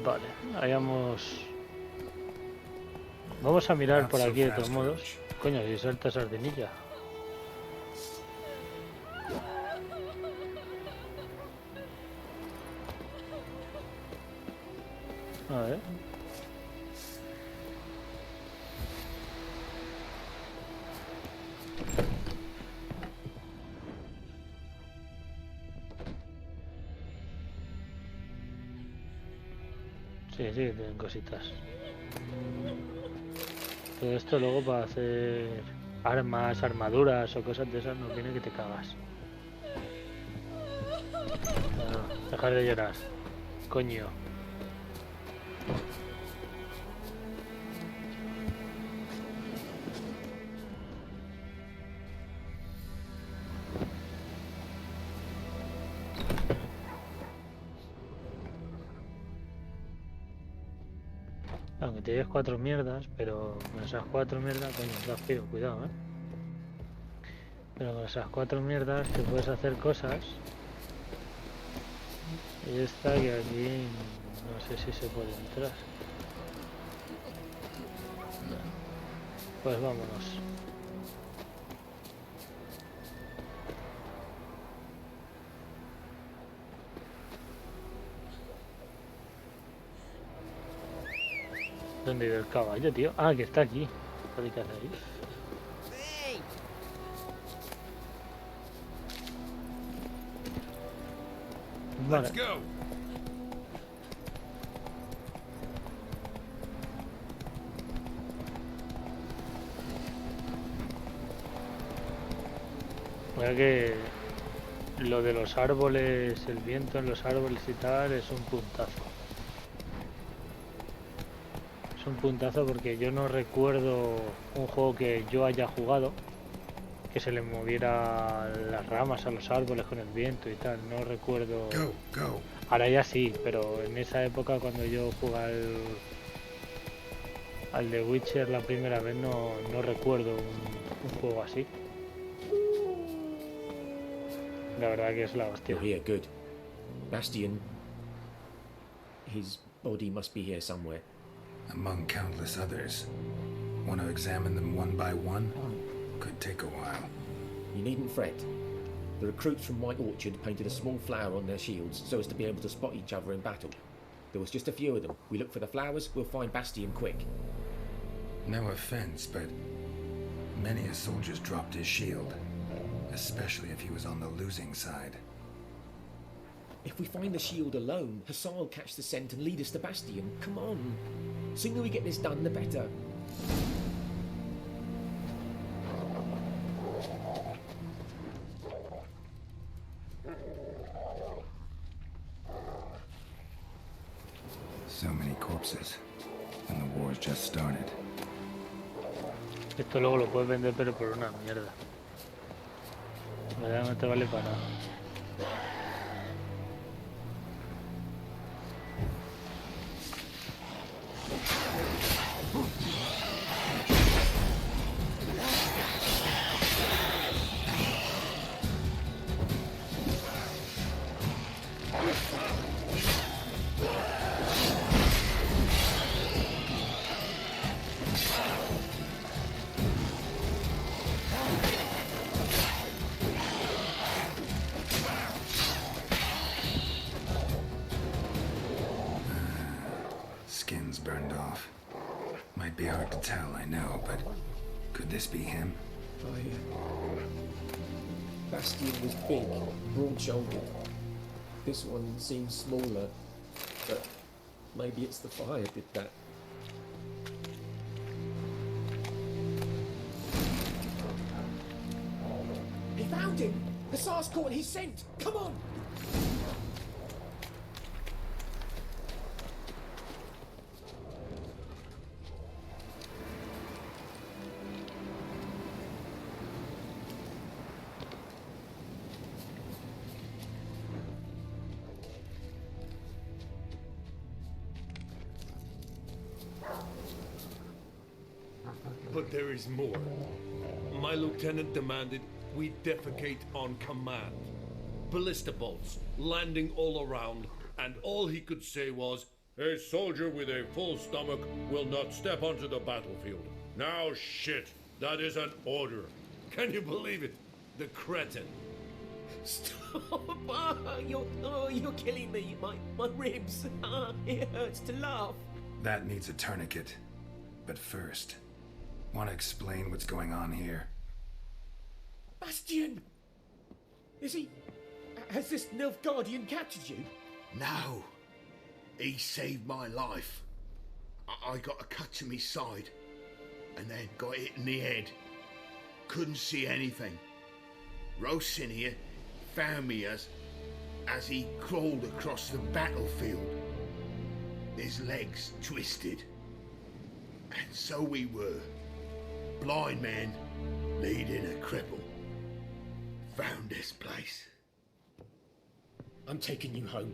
Vale, vamos a mirar por aquí de todos modos. Coño, si salta sardinilla. A ver. Sí, tienen cositas. Todo esto luego para hacer armas, armaduras o cosas de esas nos viene que te cagas. No, dejar de llorar. Coño. Aunque te lleves 4 mierdas, pero con esas 4 mierdas, coño, das frío, cuidado, Pero con esas 4 mierdas te puedes hacer cosas. Y esta que aquí no sé si se puede entrar. Pues vámonos. ¿Dónde ha ido el caballo, tío? Ah, que está aquí. ¿Qué hacéis? Vale. Mira que lo de los árboles, el viento en los árboles y tal, es un puntazo. Es un puntazo porque yo no recuerdo un juego que yo haya jugado que se le moviera las ramas a los árboles con el viento y tal. No recuerdo. Ahora ya sí, pero en esa época cuando yo jugaba al The Witcher la primera vez no recuerdo un juego así. La verdad que es la hostia. You're here, good. Bastion. His body must be here somewhere. Among countless others. Want to examine them one by one? Could take a while. You needn't fret. The recruits from White Orchard painted a small flower on their shields so as to be able to spot each other in battle. There was just a few of them. We look for the flowers, we'll find Bastion quick. No offense, but many a soldier's dropped his shield. Especially if he was on the losing side. If we find the shield alone, Hassan will catch the scent and lead us to Bastion. Come on. Sooner we get this done, the better. So many corpses. And the war's just started. Esto luego lo puedes vender pero por una mierda. ¿Verdad? No te vale para nada. Skin's burned off. Might be hard to tell, I know, but could this be him? Bastion was big, broad-shouldered. This one seems smaller, but maybe it's the fire did that. He found him! Hussar's caught his scent! Come on! But there is more. My lieutenant demanded we defecate on command. ballista bolts landing all around, and all he could say was, "A soldier with a full stomach will not step onto the battlefield." Now shit, that is an order. Can you believe it? The cretin. Stop! You're killing me. My ribs. It hurts to laugh. That needs a tourniquet. But first, want to explain what's going on here? Bastian! Has this Nilfgaardian captured you? No. He saved my life. I got a cut to my side, and then got hit in the head. Couldn't see anything. Rosinia found me as he crawled across the battlefield. His legs twisted. And so we were. Blind men leading a cripple. Found this place. I'm taking you home.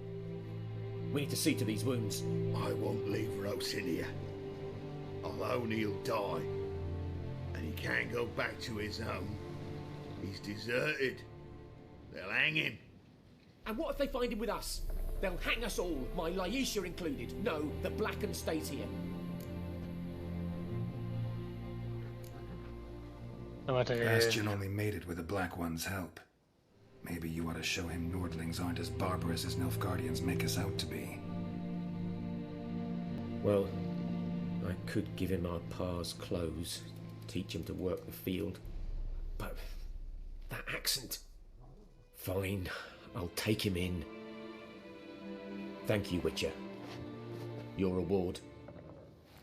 We need to see to these wounds. I won't leave Rosinia. Although he'll die, and he can't go back to his home. He's deserted. They'll hang him. And what if they find him with us? They'll hang us all, my Laisha included. No, the Blacken stays here. Bastion only made it with the Black One's help. Maybe you ought to show him Nordlings aren't as barbarous as Nilfgaardians make us out to be. Well, I could give him our pa's clothes, teach him to work the field. But that accent... Fine, I'll take him in. Thank you, Witcher. Your reward.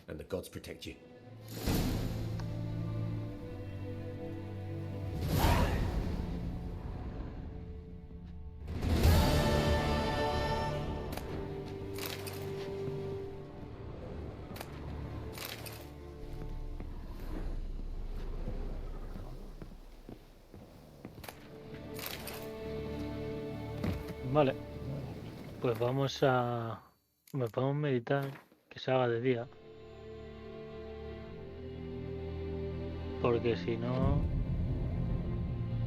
And the gods protect you. Vale, pues vamos a... Me pongo a meditar que se haga de día. Porque si no...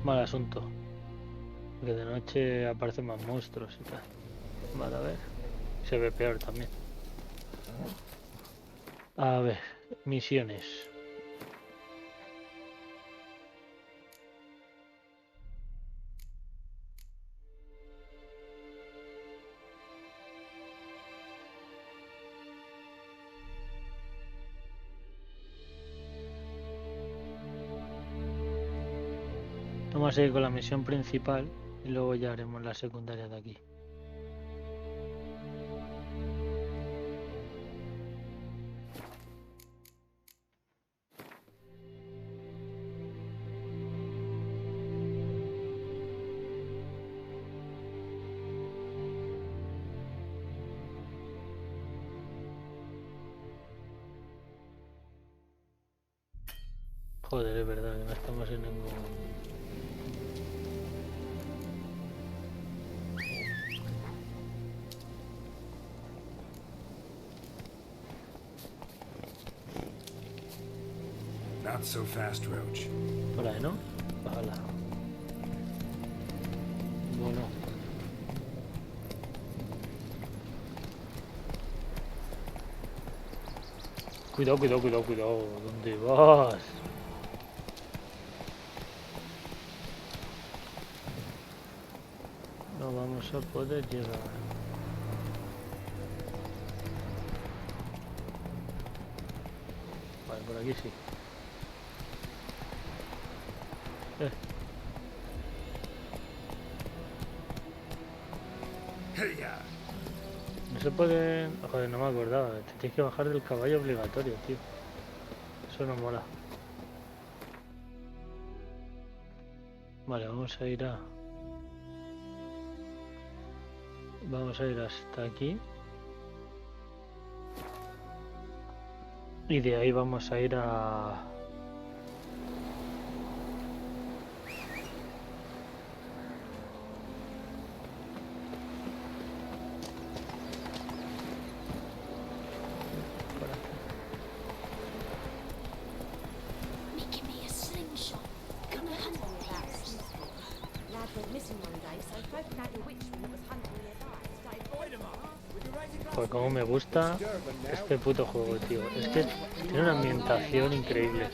Mal asunto. Porque de noche aparecen más monstruos y tal. Vale, a ver. Se ve peor también. A ver, misiones. Vamos a seguir con la misión principal y luego ya haremos la secundaria de aquí. Joder, es verdad que no estamos en ningún... Not so fast, Roach. Por ahí, ¿no? Bájala. Bueno. Cuidado, cuidado, cuidado, cuidado. ¿Dónde vas? No vamos a poder llegar. Vale, por aquí sí. No se puede... Joder, no me acordaba. Te tienes que bajar del caballo obligatorio, tío. Eso no mola. Vale, vamos a ir a... Vamos a ir hasta aquí. Y de ahí vamos a ir a... Making me a slingshot. Come on, lads. Lad went missing one day, so folk that Joder, cómo me gusta este puto juego, tío. Es que tiene una ambientación increíble.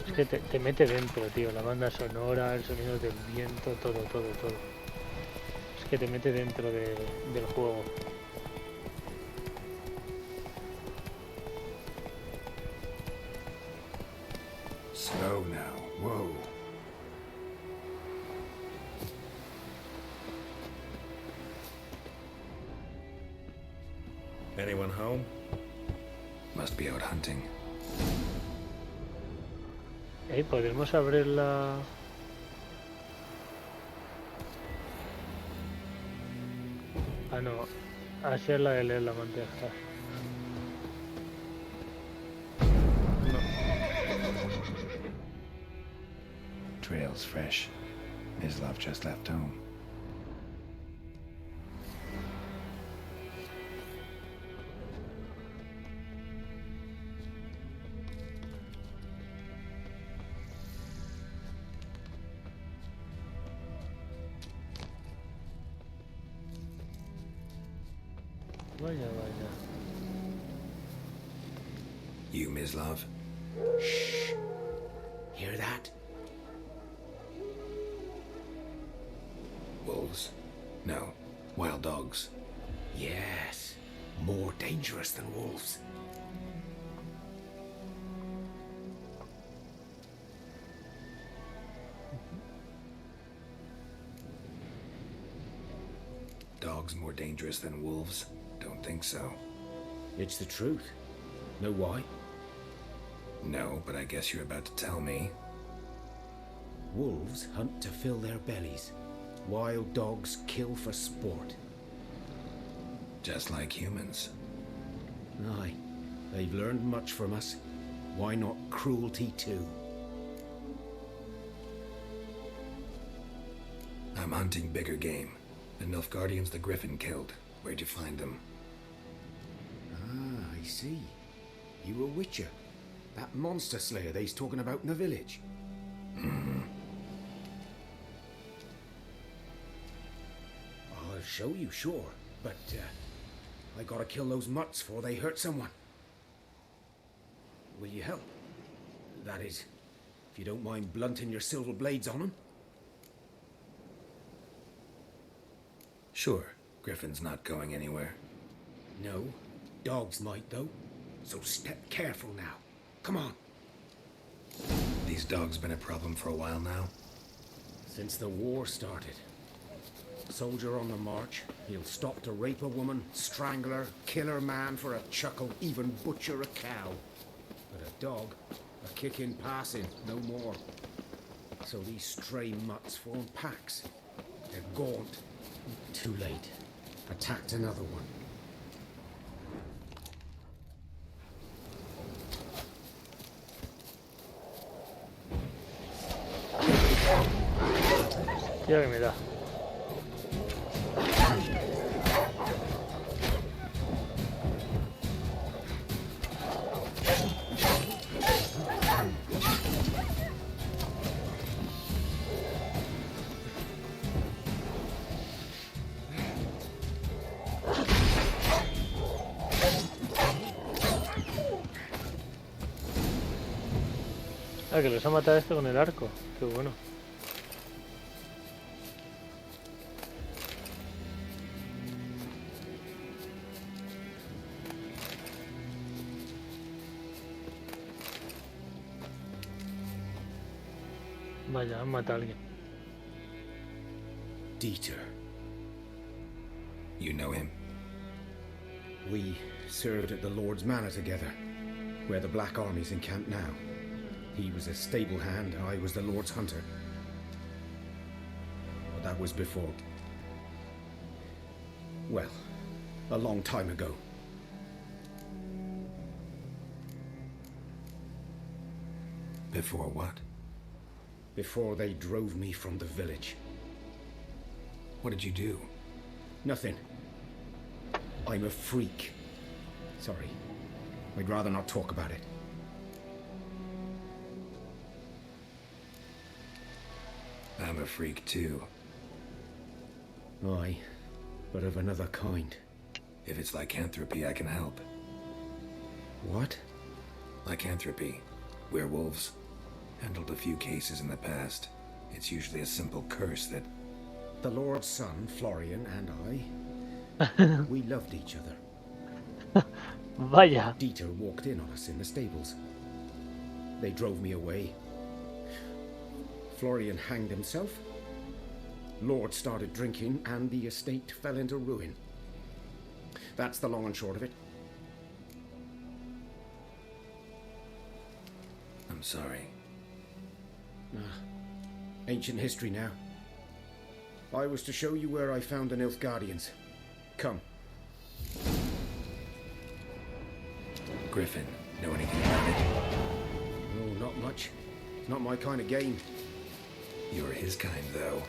Es que te mete dentro, tío. La banda sonora, el sonido del viento, todo. Es que te mete dentro del juego. Slow now. Whoa. Anyone home? Must be out hunting. ¿Podremos abrir la...? Ah, no. Así es la de leer la bandeja. No. Trail's fresh. Mislav just left home. Vaya. You, Mislav? Hear that? Wolves? No. Wild dogs. Yes. More dangerous than wolves. Dogs more dangerous than wolves? Don't think so. It's the truth. Know why? No, but I guess you're about to tell me. Wolves hunt to fill their bellies. Wild dogs kill for sport. Just like humans. Aye. They've learned much from us. Why not cruelty too? I'm hunting bigger game. The Nilfgaardians the Griffin killed. Where'd you find them? Ah, I see. You a witcher. That monster slayer they's talking about in the village. Mm-hmm. I'll show you, sure. But, I gotta kill those mutts before they hurt someone. Will you help? That is, if you don't mind blunting your silver blades on them. Sure. Griffin's not going anywhere. No, dogs might though. So step careful now. Come on. These dogs been a problem for a while now? Since the war started. Soldier on the march, he'll stop to rape a woman, strangle her, kill her man for a chuckle, even butcher a cow. But a dog, a kick in passing, no more. So these stray mutts form packs. They're gaunt. Too late. Attacked another one. Hostia que me da. Ah, que los ha matado este con el arco. Qué bueno. Vaya, han matado a alguien. Dieter. You know him? We served at the Lord's Manor together, where the Black Army's encamped now. He was a stable hand, I was the Lord's hunter. But that was before... well, a long time ago. Before what? Before they drove me from the village. What did you do? Nothing. I'm a freak. Sorry. I'd rather not talk about it. I'm a freak too. Aye, but of another kind. If it's lycanthropy, I can help. What? Lycanthropy. Werewolves. Handled a few cases in the past. It's usually a simple curse that... The Lord's son, Florian, and I, we loved each other. Vaya. Dieter walked in on us in the stables. They drove me away. Florian hanged himself. Lord started drinking, and the estate fell into ruin. That's the long and short of it. I'm sorry. Ancient history now. I was to show you where I found the Nilfgaardians. Come. Griffin, know anything about it? Oh, not much. Not my kind of game. You're his kind, though.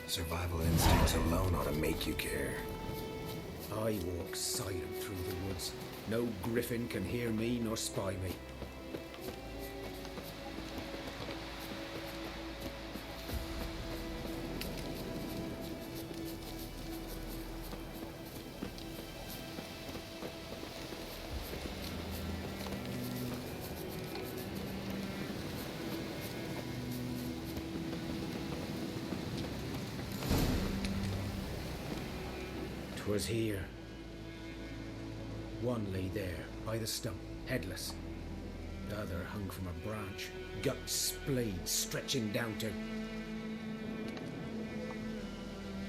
Survival instincts alone ought to make you care. I walk silent through the woods. No griffin can hear me nor spy me. Was here. One lay there, by the stump, headless. The other hung from a branch, guts splayed, stretching down to...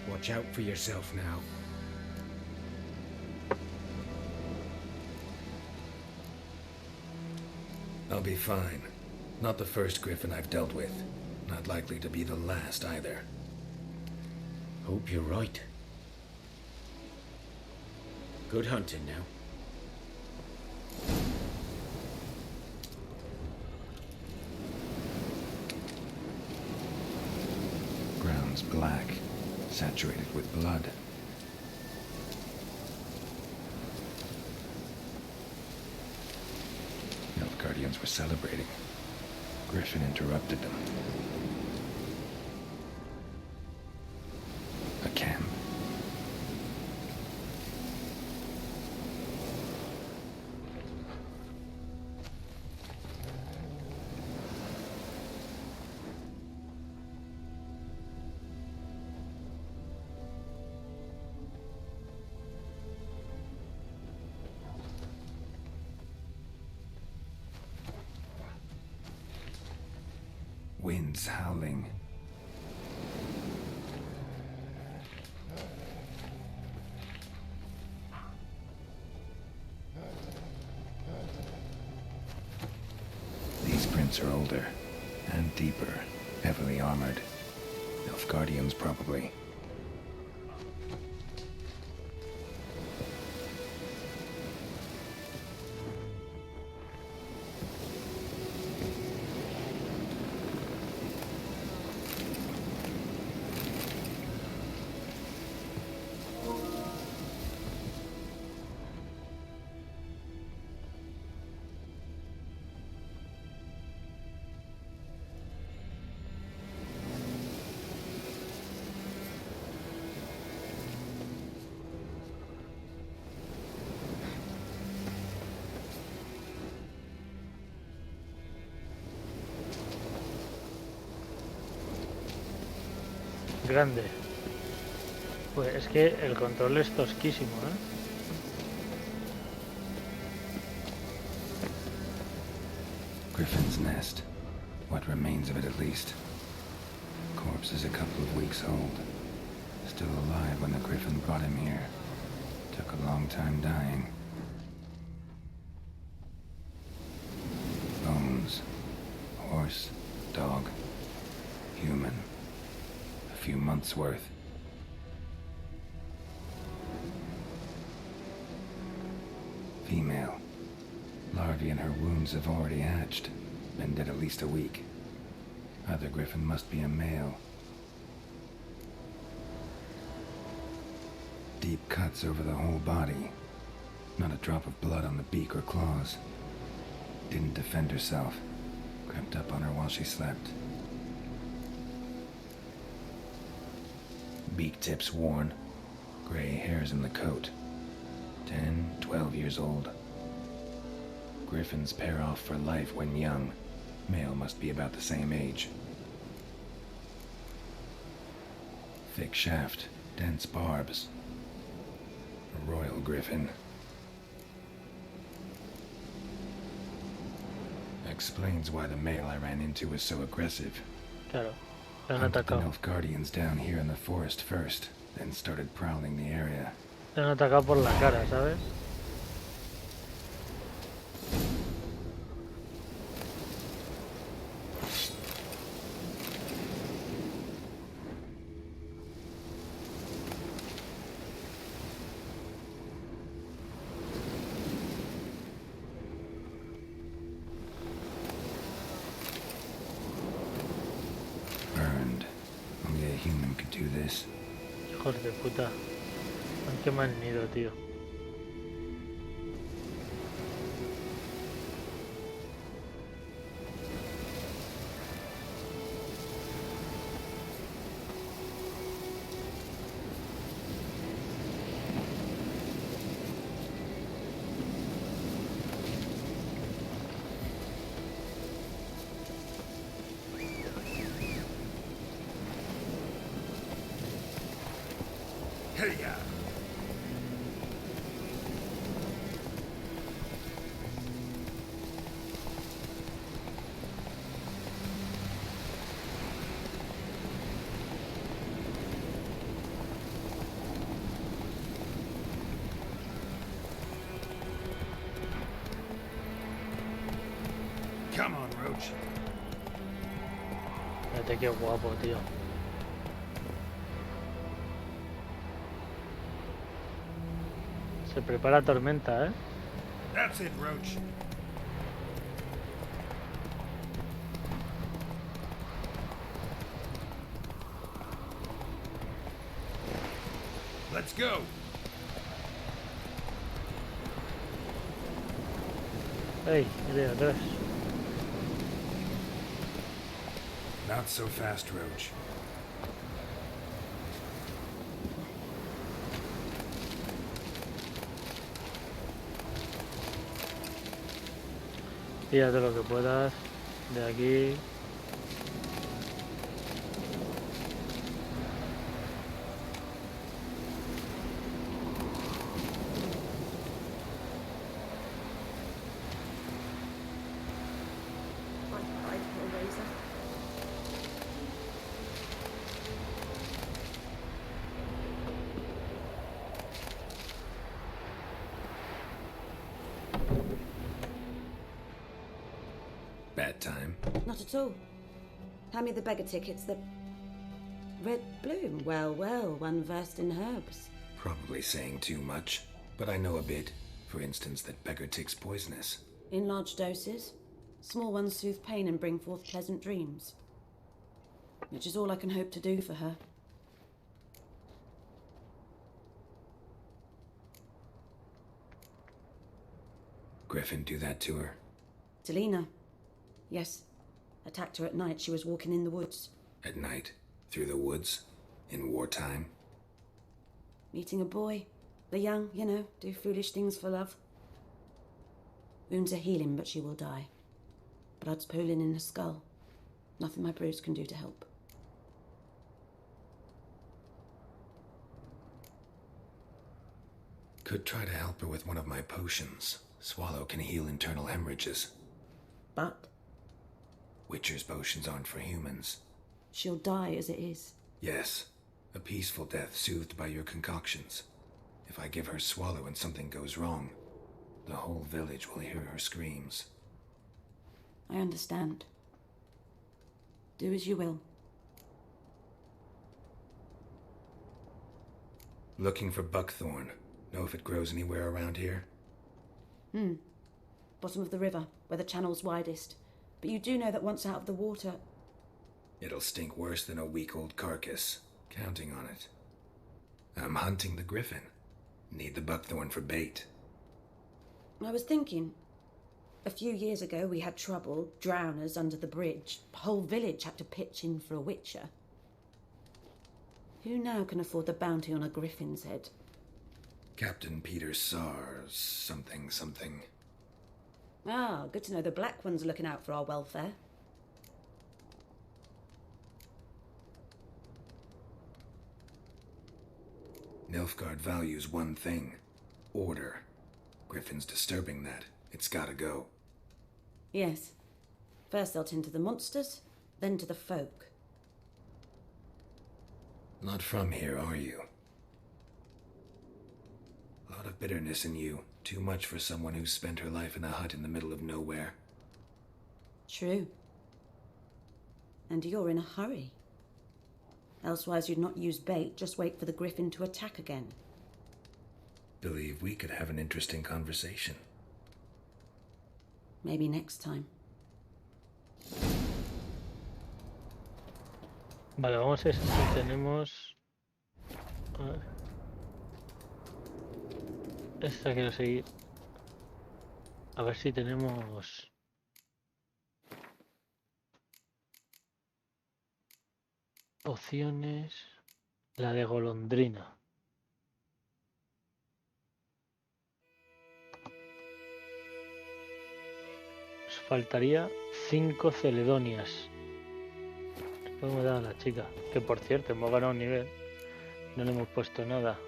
Watch out for yourself now. I'll be fine. Not the first griffin I've dealt with. Not likely to be the last either. Hope you're right. Good hunting now. Ground's black, saturated with blood. Nilfgaardians were celebrating. Griffin interrupted them. A camp. Winds howling. These prints are older and deeper, heavily armored. Nilfgaardians, probably. Grande. Pues es que el control es tosquísimo, ¿eh? Griffin's nest. What remains of it, at least. Corpse is a couple of weeks old. Still alive when the griffin brought him here. Took a long time dying. Bones. Horse. Dog. Human. A few months' worth. Female. Larvae in her wounds have already hatched. Been dead at least a week. Other griffin must be a male. Deep cuts over the whole body. Not a drop of blood on the beak or claws. Didn't defend herself. Crept up on her while she slept. Beak tips worn. Gray hairs in the coat. 10, 12 years old. Griffins pair off for life when young. Male must be about the same age. Thick shaft, dense barbs. A royal griffin. Explains why the male I ran into was so aggressive. Claro, lo han Hunted the atacado. Elf Guardians down here in the forest first, then started prowling the area. Lo han atacado por la cara, ¿sabes? Burned. Only a human could do this. Hijos de puta. ¿Qué me han ido, tío? Come on, Roach. Fíjate qué guapo, tío. Se prepara tormenta, ¿eh? That's it, Roach. Let's go. ¡Ey! Mira, atrás. Not so fast, Roach. Tírate lo que puedas. De aquí. Bad time. Not at all. Hand me the beggar tickets, the red bloom. Well, well, one versed in herbs. Probably saying too much, but I know a bit. For instance, that beggar tick's poisonous. In large doses. Small ones soothe pain and bring forth pleasant dreams. Which is all I can hope to do for her. Griffin do that to her? Delina. Yes. Attacked her at night. She was walking in the woods. At night? Through the woods? In wartime? Meeting a boy. The young, you know, do foolish things for love. Wounds are healing, but she will die. Blood's pooling in her skull. Nothing my bruise can do to help. Could try to help her with one of my potions. Swallow can heal internal hemorrhages. But Witcher's potions aren't for humans. she'll die as it is. Yes, a peaceful death soothed by your concoctions. If I give her Swallow and something goes wrong, the whole village will hear her screams. I understand. Do as you will. Looking for buckthorn. Know if it grows anywhere around here? Bottom of the river, where the channel's widest. But you do know that once out of the water... It'll stink worse than a week-old carcass. Counting on it. I'm hunting the griffin. Need the buckthorn for bait. I was thinking... A few years ago we had trouble, drowners under the bridge. The whole village had to pitch in for a witcher. Who now can afford the bounty on a griffin's head? Captain Peter Sars, something, something. Ah, good to know the Black One's looking out for our welfare. Nilfgaard values one thing. Order. Griffin's disturbing that. It's gotta go. Yes. First they'll tend to the monsters, then to the folk. Not from here, are you? A lot of bitterness in you. Too much for someone who's spent her life in a hut in the middle of nowhere. True. And you're in a hurry. Elsewise you'd not use bait, just wait for the griffin to attack again. Believe we could have an interesting conversation. Maybe next time. Vale, vamos a ver si tenemos... A ver. Esta quiero seguir. A ver si tenemos... Pociones... La de golondrina. Nos faltaría 5 celedonias. Podemos dar a la chica, que por cierto hemos ganado un nivel, no le hemos puesto nada.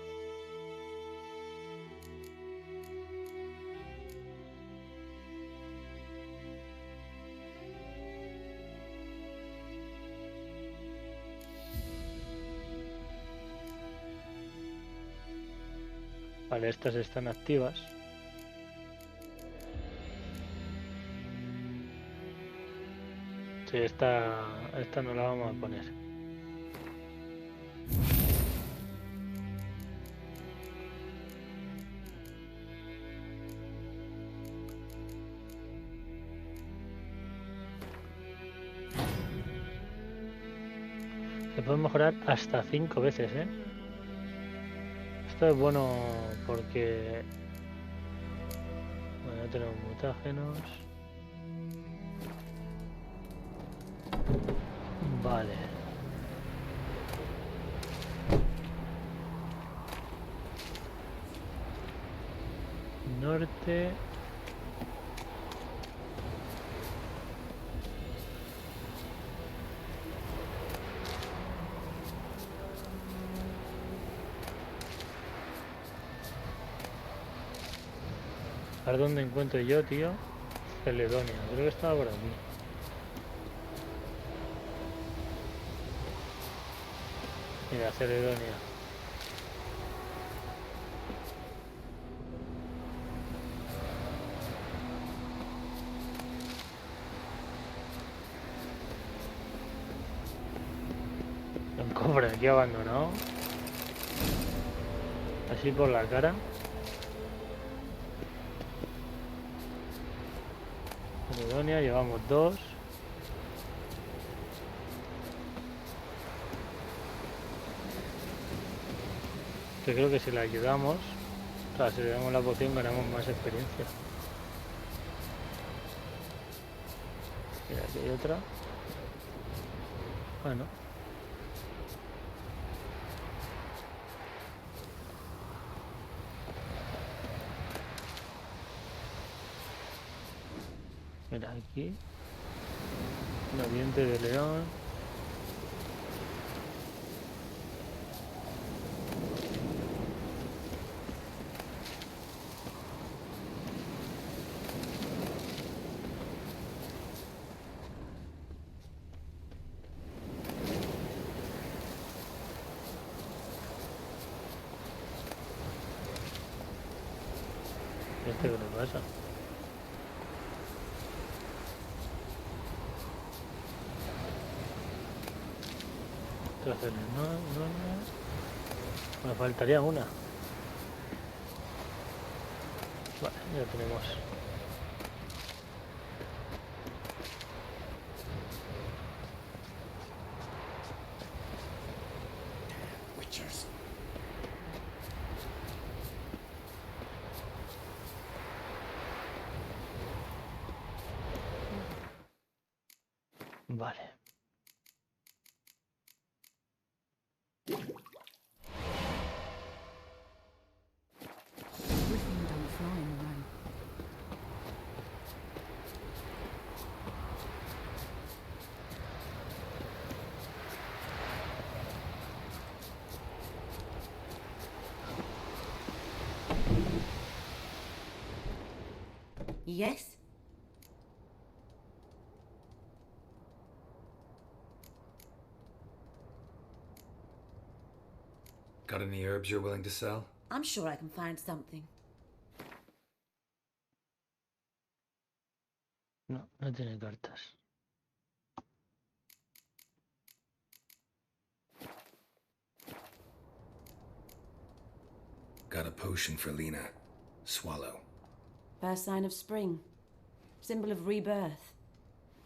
Vale, estas están activas. Sí, esta no la vamos a poner. Se puede mejorar hasta 5 veces, ¿eh? Esto es bueno porque... Bueno, ya tenemos mutágenos. Vale. Norte. A ver dónde encuentro yo, tío. Celedonia. Creo que estaba por aquí. Mira, Celedonia. Un cofre aquí abandonado. Así por la cara. Celedonia, llevamos 2. Que creo que si le ayudamos, o sea, si le damos la poción ganamos más experiencia. Mira, aquí hay otra. Bueno. Mira, aquí. Los dientes de león. ¿Qué le pasa? Entonces, no. Me faltaría una. Vale, ya tenemos. Witchers. Vale. Yes? Got any herbs you're willing to sell? I'm sure I can find something. No, no tiene cartas. Got a potion for Lena. Swallow. First sign of spring. Symbol of rebirth.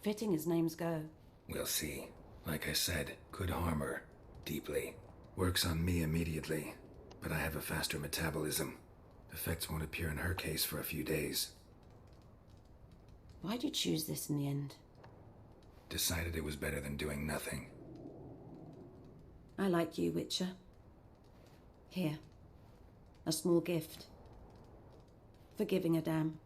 Fitting as names go. We'll see. Like I said, could harm her. Deeply. Works on me immediately. But I have a faster metabolism. Effects won't appear in her case for a few days. Why'd you choose this in the end? Decided it was better than doing nothing. I like you, Witcher. Here. A small gift. For giving a damn.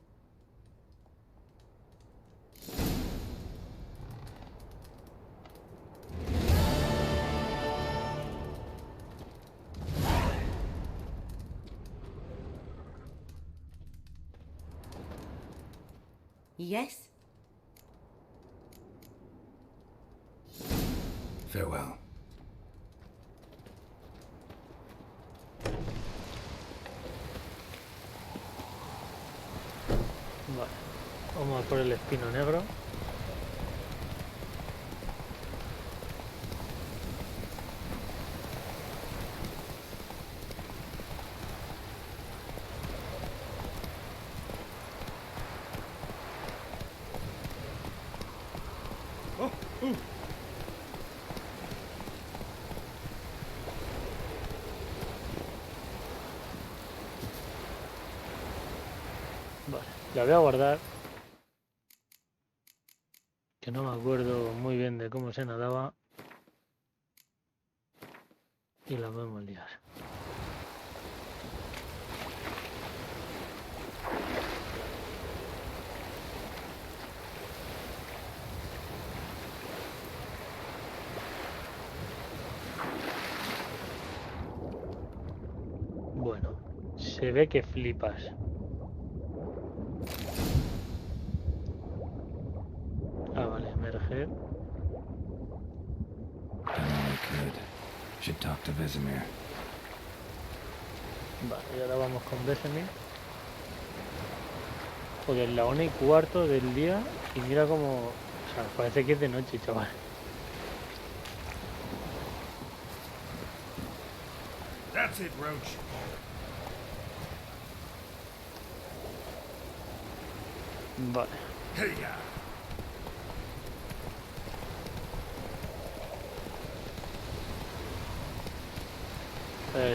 Yes? Farewell. Vale. Vamos a por el espino negro. Vale, la voy a guardar. Que no me acuerdo muy bien de cómo se nadaba. Y la podemos liar. Bueno, se ve que flipas. Ah, vale, emerger. Done all I could. Should talk to Vesemir. Vale, y ahora vamos con Vesemir. Joder, la 1:15 del día y mira como... O sea, parece que es de noche, chaval. That's it, Roach. Vale. Hey, ya.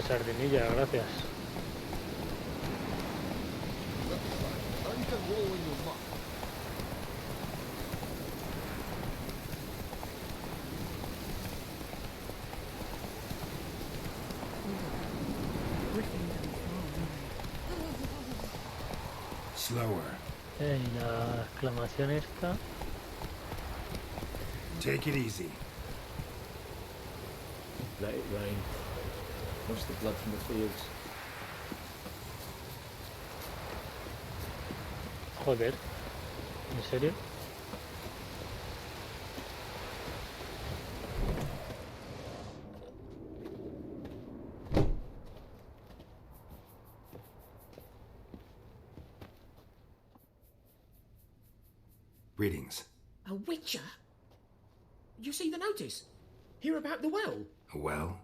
Sardinilla, gracias. Slower. Y la exclamación esta. Take it easy. Let it rain. Wash the blood from the fields. Joder. ¿En serio? Greetings. A witcher? You see the notice? Hear about the well? Well,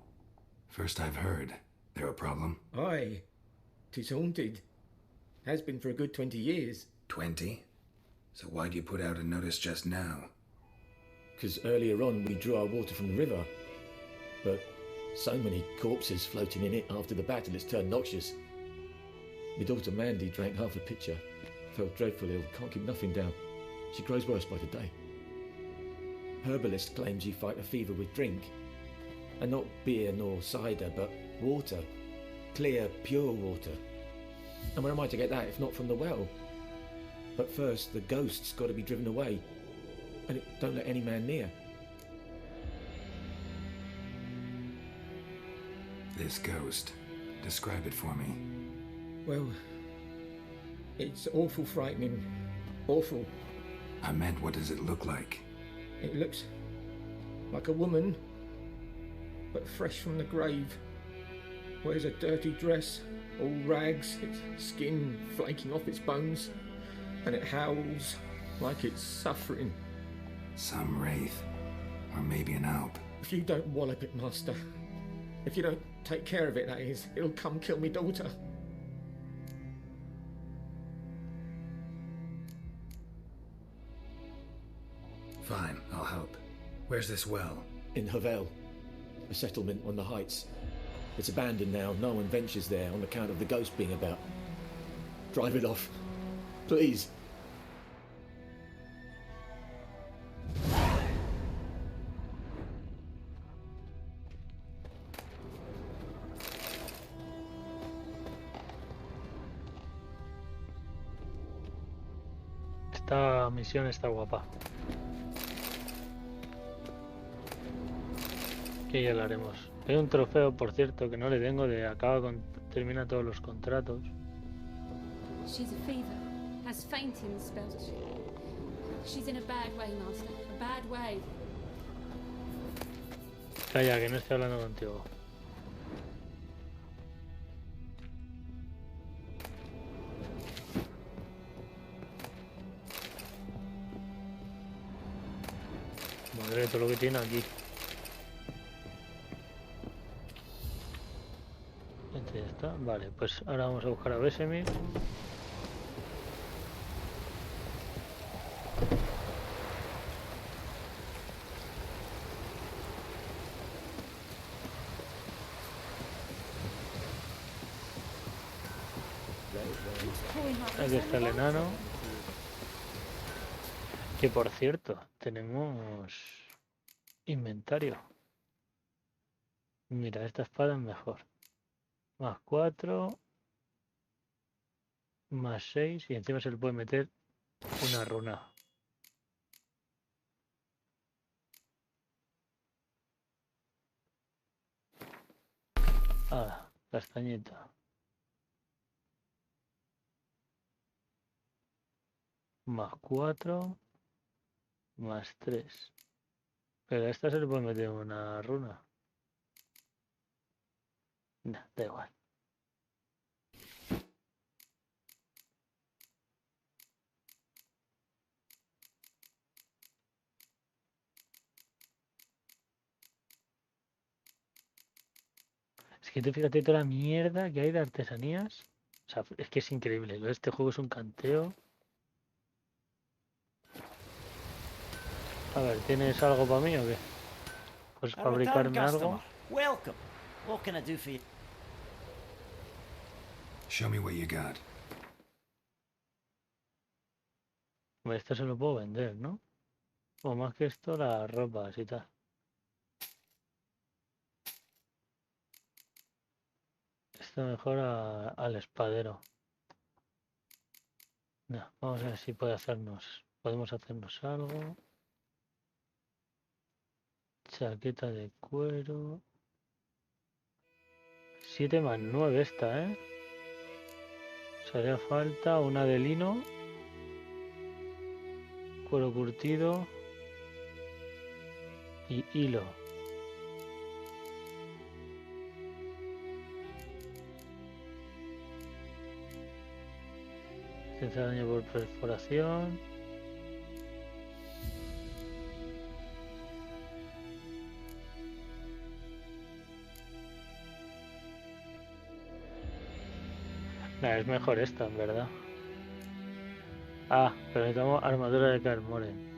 first I've heard. There a problem? Aye. 'Tis haunted. Has been for a good 20 years. 20? So why'd you put out a notice just now? 'Cause earlier on we drew our water from the river. But so many corpses floating in it after the battle it's turned noxious. My daughter Mandy drank half a pitcher. Felt dreadful ill, can't keep nothing down. She grows worse by the day. Herbalist claims you fight a fever with drink. And not beer nor cider, but water. Clear, pure water. And where am I to get that if not from the well? But first, the ghost's got to be driven away. And it don't let any man near. This ghost. Describe it for me. Well, it's awful frightening. Awful. I meant, what does it look like? It looks like a woman, but fresh from the grave. Wears a dirty dress, all rags, its skin flaking off its bones, and it howls like it's suffering. Some wraith. Or maybe an alp. If you don't wallop it, Master, if you don't take care of it, that is, it'll come kill me daughter. Fine, I'll help. Where's this well? In Havel, a settlement on the heights. It's abandoned now. No one ventures there on account of the ghost being about. Drive it off, please. Esta misión está guapa. Que ya la haremos. Hay un trofeo, por cierto, que no le tengo de termina todos los contratos. She's a fever. Has fainting spells. She's in a bad way, Master. A bad way. Calla, que no estoy hablando contigo. Madre, todo lo que tiene aquí. Este ya está. Vale, pues ahora vamos a buscar a Vesemir. Aquí está el enano. Que por cierto, tenemos inventario. Mira, esta espada es mejor. Más 4. Más 6. Y encima se le puede meter una runa. Ah, castañita. Más 4. Más 3. Pero a esta se le puede meter una runa. No, da igual. Es que tú fíjate toda la mierda que hay de artesanías. O sea, es que es increíble. Este juego es un canteo. A ver, ¿tienes algo para mí o qué? ¿Puedes fabricarme algo? Welcome. What can I do for you? Show me what you got. Hombre, esto se lo puedo vender, ¿no? O más que esto, las ropas y tal. Esto mejora al espadero. No, vamos a ver si podemos hacernos algo. Chaqueta de cuero. 7 más 9 esta, ¿eh? Os haría falta una de lino. Cuero curtido. Y hilo. Resistencia a daño por perforación. Nah, es mejor esta, en verdad. Ah, pero necesitamos armadura de Carmoren.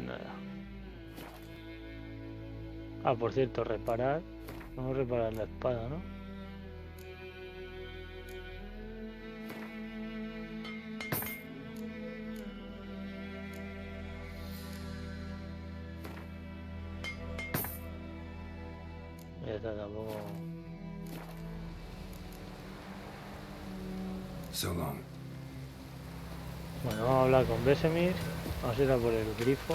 Nada. Ah, por cierto, reparar. Vamos a reparar la espada, ¿no? Esta tampoco. So long. Bueno, vamos a hablar con Vesemir. Vamos a ir a por el grifo.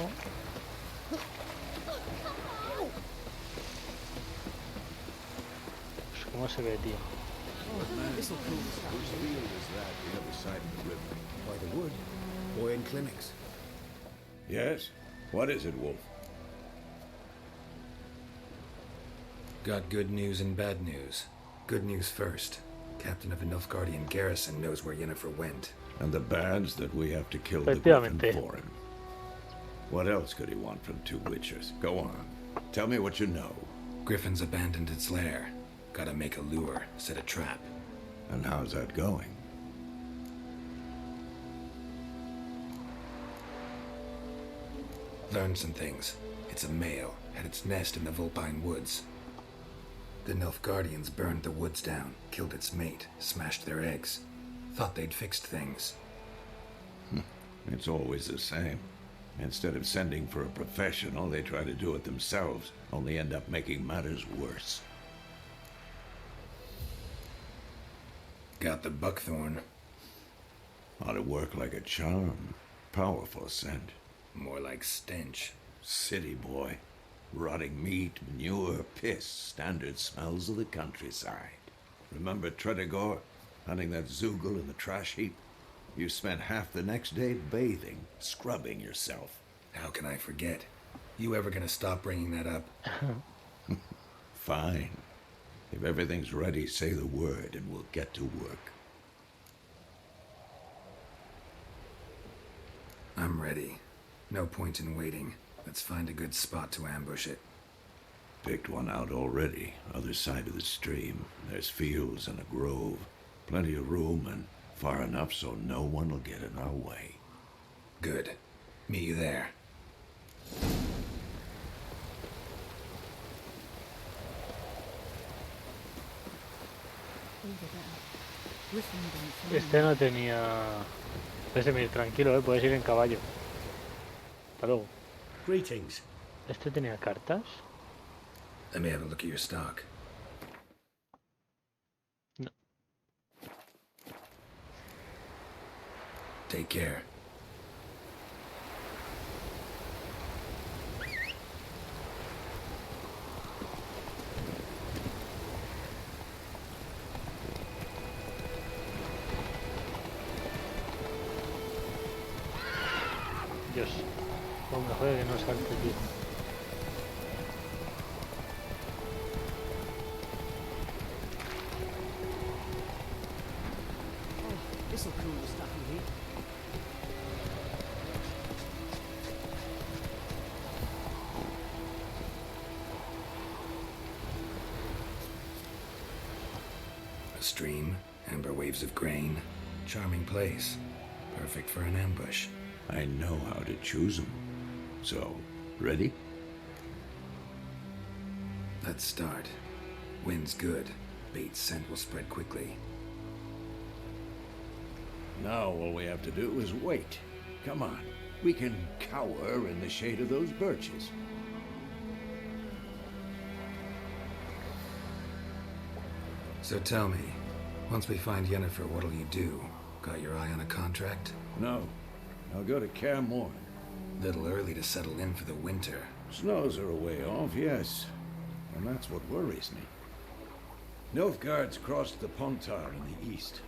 Pues, ¿cómo se ve, tío? This'll cool the stuff. Whose field is that the other side of the river? By the wood. Boy in clinics. Yes? What is it, Wolf? Got good news and bad news. Good news first. Captain of the Nilfgaardian garrison knows where Yennefer went. And the bad's that we have to kill the griffin Efectivamente. for him. What else could he want from two witchers? Go on. Tell me what you know. Griffin's abandoned its lair. Gotta make a lure, set a trap. And how's that going? Learned some things. It's a male, had its nest in the Vulpine Woods. The Nilfgaardians burned the woods down, killed its mate, smashed their eggs. Thought they'd fixed things. It's always the same. Instead of sending for a professional, they try to do it themselves, only end up making matters worse. Got the buckthorn. Ought to work like a charm. Powerful scent. More like stench. City boy. Rotting meat, manure, piss, standard smells of the countryside. Remember Tredegor? Hunting that Zoogle in the trash heap? You spent half the next day bathing, scrubbing yourself. How can I forget? You ever gonna stop bringing that up? Fine. If everything's ready, say the word and we'll get to work. I'm ready. No point in waiting. Let's find a good spot to ambush it. Picked one out already, other side of the stream. There's fields and a grove. Plenty of room and far enough so no one will get in our way. Good. Meet you there. Este no tenía... Puedes ir tranquilo, puedes ir en caballo. Hasta luego. Greetings. ¿Este tenía cartas? Let me have a look at your stock. No. Take care. Dios. Lo mejor es que no salte, tío. This'll cool the stuff you heat. A stream, amber waves of grain. Charming place. Perfect for an ambush. I know how to choose them. So, ready? Let's start. Wind's good. Bait's scent will spread quickly. Now all we have to do is wait. Come on. We can cower in the shade of those birches. So tell me, once we find Yennefer, what'll you do? Got your eye on a contract? No. I'll go to Kaer Morhen. Little early to settle in for the winter. Snows are a way off, yes. And that's what worries me. Nilfgaard's crossed the Pontar in the east.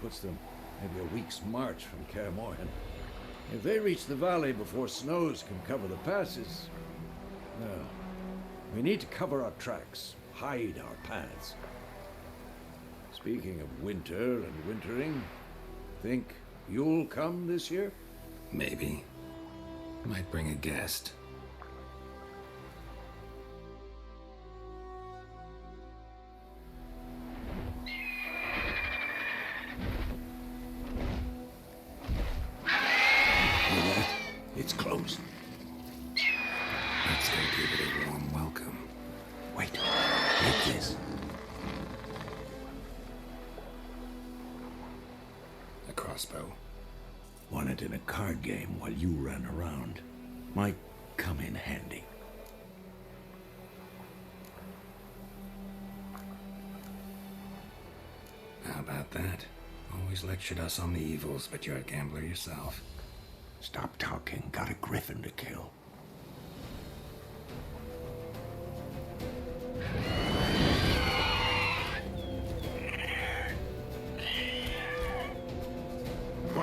Puts them maybe a week's march from Kaer Morhen. If they reach the valley before snows can cover the passes, well, we need to cover our tracks, hide our paths. Speaking of winter and wintering, think you'll come this year? Maybe. Might bring a guest. It's closed. Let's go give it a warm welcome. Wait, take this. A crossbow. Won it in a card game while you ran around. Might come in handy. How about that? Always lectured us on the evils, but you're a gambler yourself. Stop talking. Got a griffin to kill.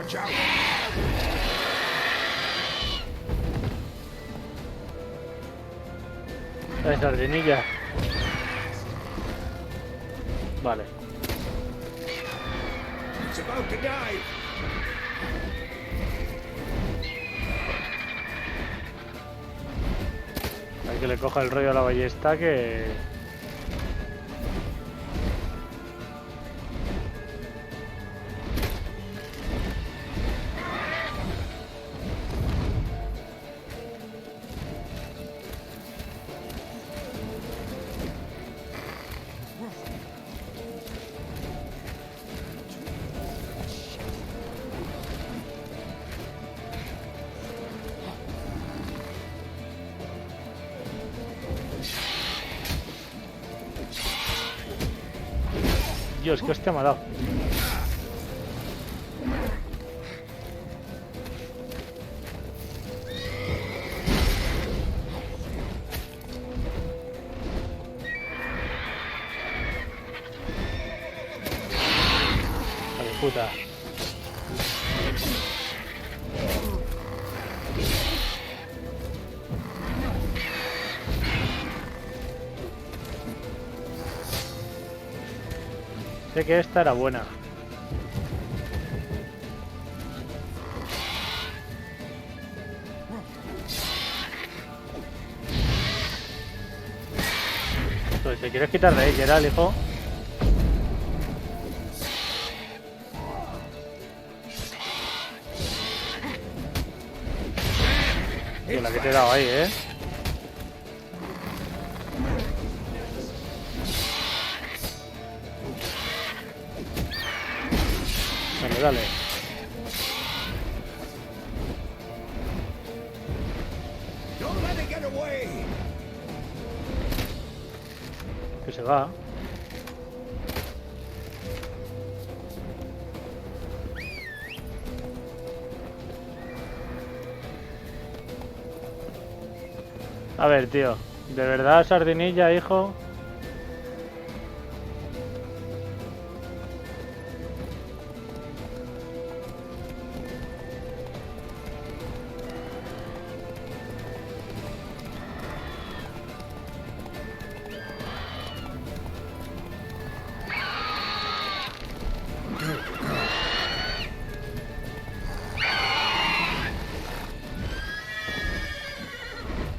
Watch out! La sardinilla. Vale. It's about to dive. Hay que le coja el rollo a la ballesta que... Dios, que hostia me ha dado. Vale, puta. Sé que esta era buena. Pues te quieres quitar de ahí, Geralt, hijo. Tío, la que te he dado ahí, ¿eh? Dale, dale. Don't let it get away. Que se va. A ver, tío. ¿De verdad sardinilla, hijo?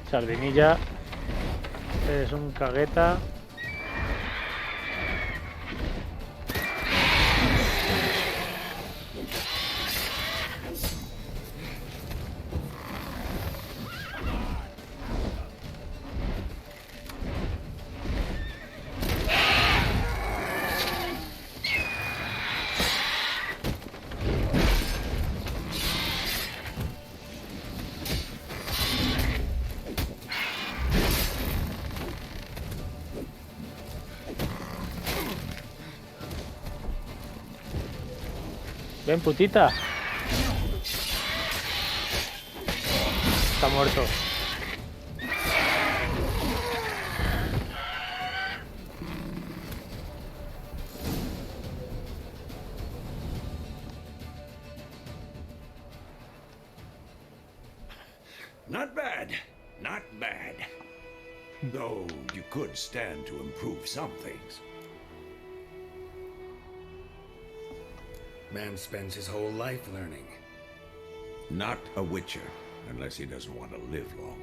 Sardinilla es un cagueta. Ven, putita. Está muerto. Not bad. Not bad. Though you could stand to improve some things. Man spends his whole life learning. Not a witcher, unless he doesn't want to live long.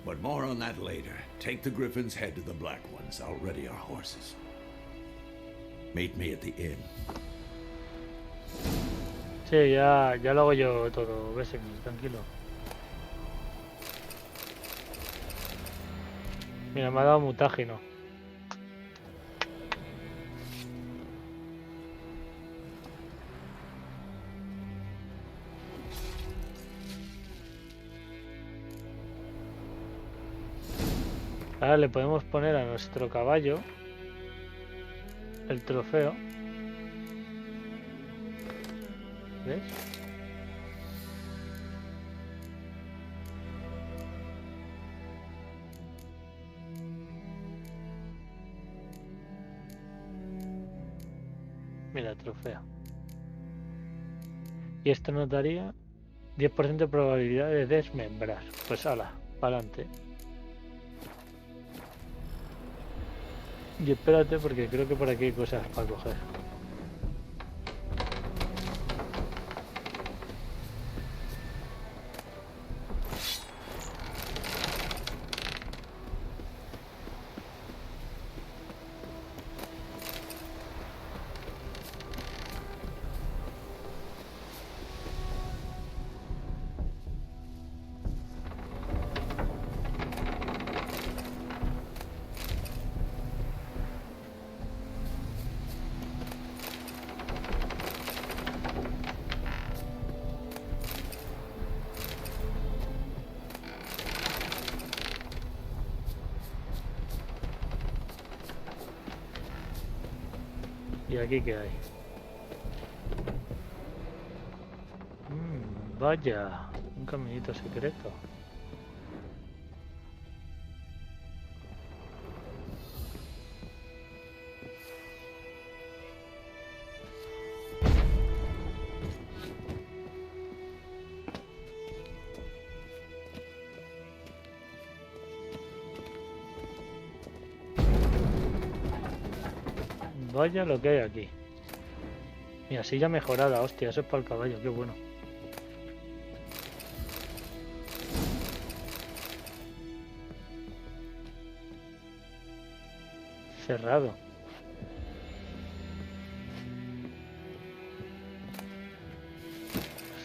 But more on that later. Take the Griffin's head to the Black Ones. I'll ready our horses. Meet me at the inn. Sí, ya lo hago yo todo, Besen, tranquilo. Mira, me ha dado mutágeno. Ahora le podemos poner a nuestro caballo el trofeo. ¿Ves? Mira, trofeo. Y esto nos daría 10% de probabilidad de desmembrar. Pues ala, para adelante. Y espérate porque creo que por aquí hay cosas para coger. ¿Y aquí qué hay? Vaya, un caminito secreto. Vaya lo que hay aquí. Mira, silla mejorada, hostia, eso es para el caballo, qué bueno. Cerrado.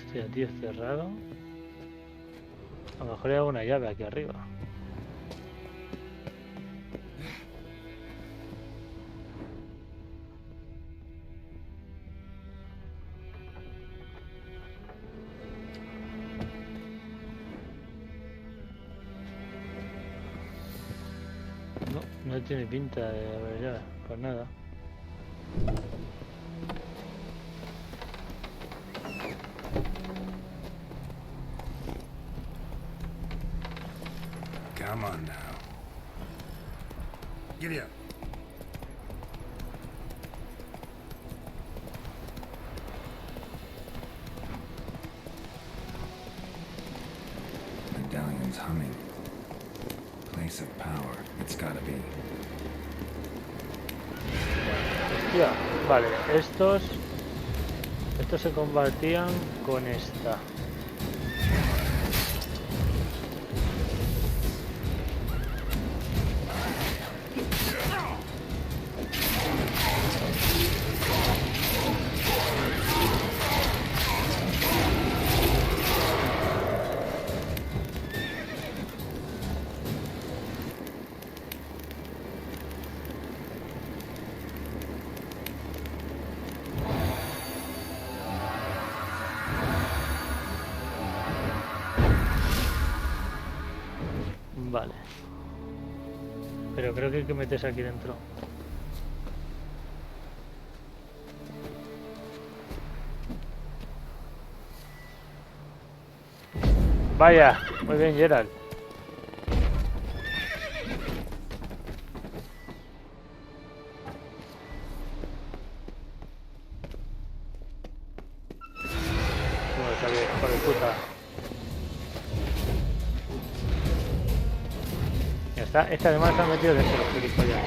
Hostia, tío, cerrado. A lo mejor hay alguna llave aquí arriba. No tiene pinta de haber llave, pues nada. Come on now. Giddy up. Medallion's humming. Place of power. It's gotta be. Ya, vale, estos se combatían con esta. Vale. Pero creo que hay que meterse aquí dentro. Vaya, muy bien, Geralt. Bueno, sale, hijo de puta. Ya está, este además se ha metido dentro de los gilipollas.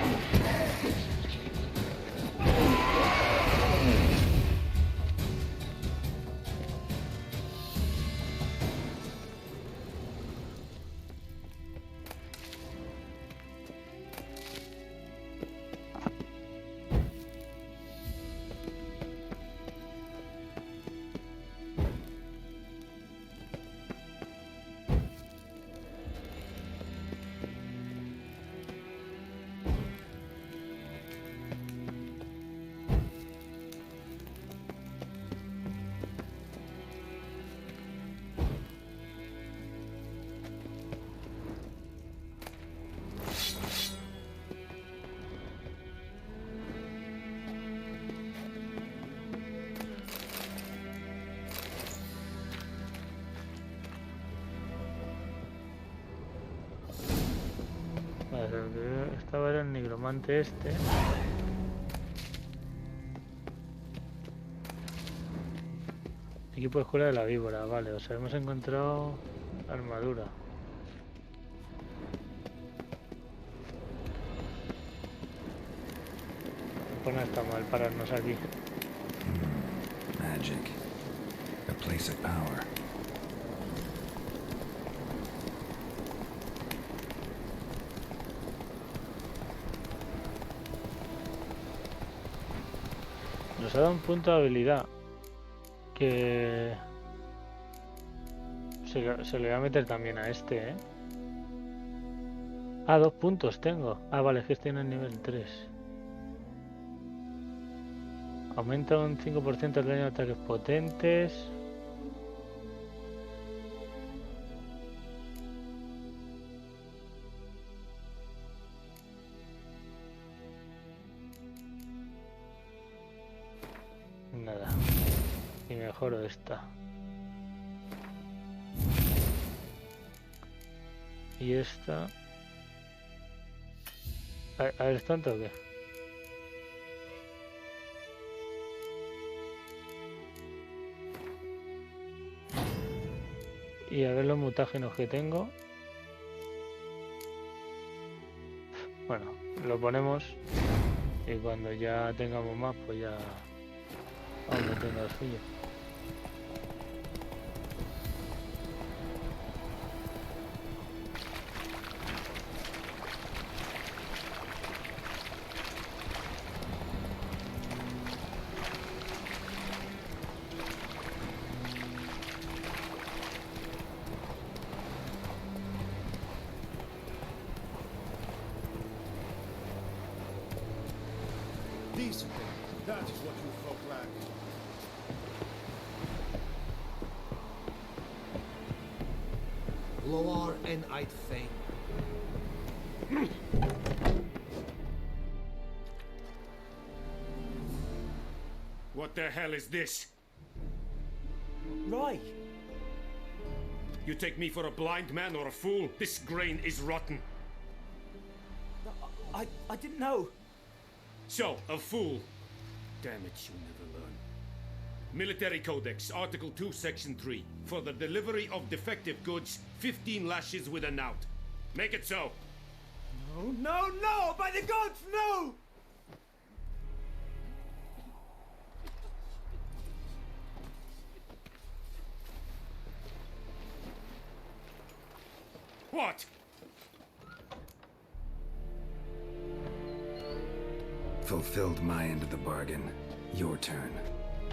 Estaba era el nigromante este. Equipo de escuela de la víbora, vale, o sea, hemos encontrado armadura. Pues no está mal pararnos aquí. Magic. A place of power. Nos ha dado un punto de habilidad que se le va a meter también a este, ¿eh? Ah, 2 puntos tengo. Ah, vale, es que estoy en el nivel 3. Aumenta un 5% el daño de ataques potentes. Nada. Y mejoro esta. Y esta. A ver, ¿es tanto o qué? Y a ver los mutágenos que tengo. Bueno, lo ponemos. Y cuando ya tengamos más, pues ya vamos metiendo lo suyo. Decent. That is what you folk lack. Lower and I'd think. What the hell is this? Right. You take me for a blind man or a fool? This grain is rotten. I didn't know. So, a fool. Damn it, you never learn. Military Codex, Article 2, Section 3. For the delivery of defective goods, 15 lashes with a knout. Make it so. No, no, no! By the gods, no! What? Fulfilled my end of the bargain. Your turn.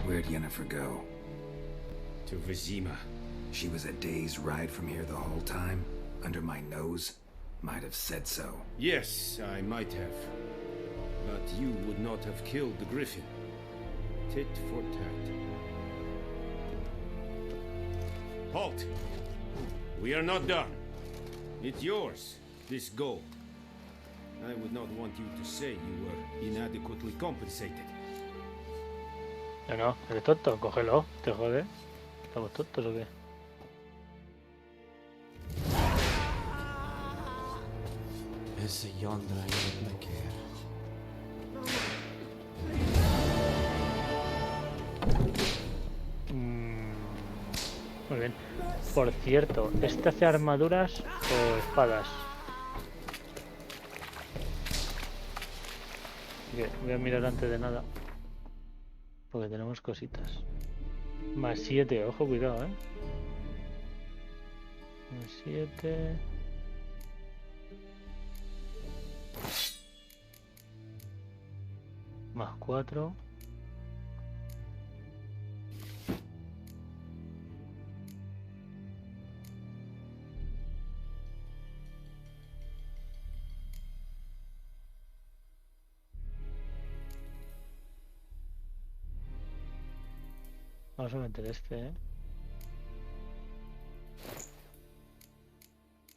Where'd Yennefer go? To Vizima. She was a day's ride from here the whole time? Under my nose? Might have said so. Yes, I might have. But you would not have killed the griffin. Tit for tat. Halt! We are not done. It's yours, this gold. I would not want you to say you were inadequately compensated. No, eres tonto, cógelo, te jode. ¿Estamos tontos o qué? Ese yondra y me quiere. Muy bien. Por cierto, ¿este hace armaduras o espadas? Bien, voy a mirar antes de nada. Porque tenemos cositas. Más 7, ojo, cuidado, Más 7. Más 4. Vamos a meter este,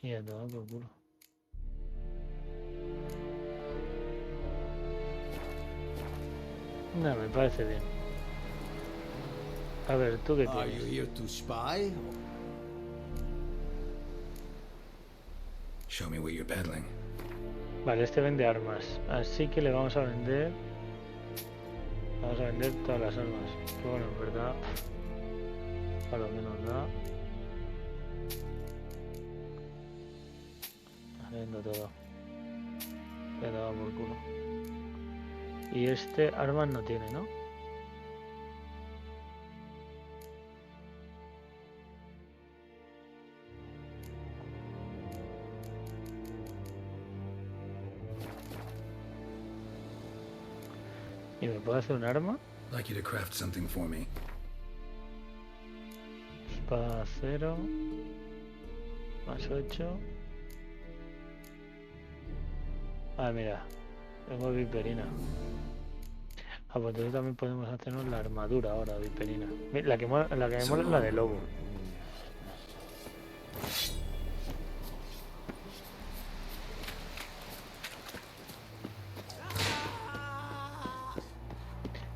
Y a tomar por culo. No, me parece bien. A ver, ¿tú qué tienes? Are you here to spy? Show me what you're peddling. Vale, este vende armas. Así que le vamos a vender... todas las armas. Que bueno, en verdad... pájaro que nos da. Haciendo todo. Le daba por culo. Y este armas no tiene, ¿no? ¿Y me puede hacer un arma? Like you to craft something for me. Espada de acero. Más 8. Ah, mira. Tengo viperina. Ah, pues entonces también podemos hacernos la armadura ahora, viperina. La que me mola es la de lobo.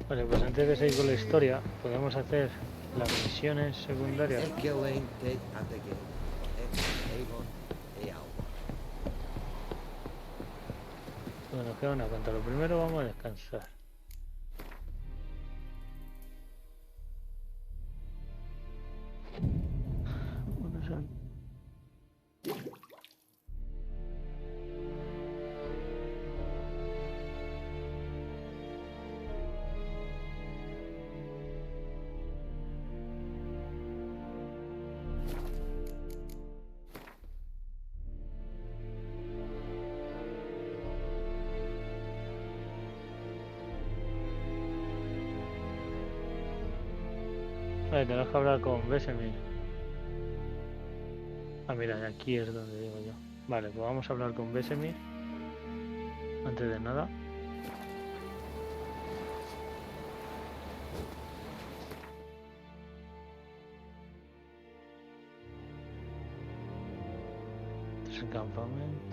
Vale, pues antes de seguir con la historia, podemos hacer las misiones secundarias. Bueno, nos queda una cuenta. Lo primero vamos a descansar. Vale, tenemos que hablar con Besemir. Ah, mira, aquí es donde digo yo. Vale, pues vamos a hablar con Besemir. Antes de nada. Este es el campamento.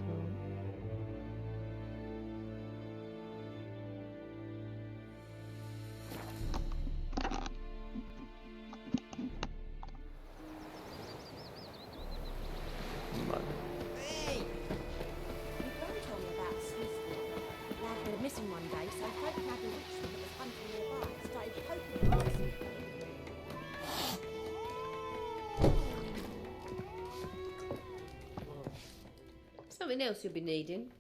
Something else you'll be needing?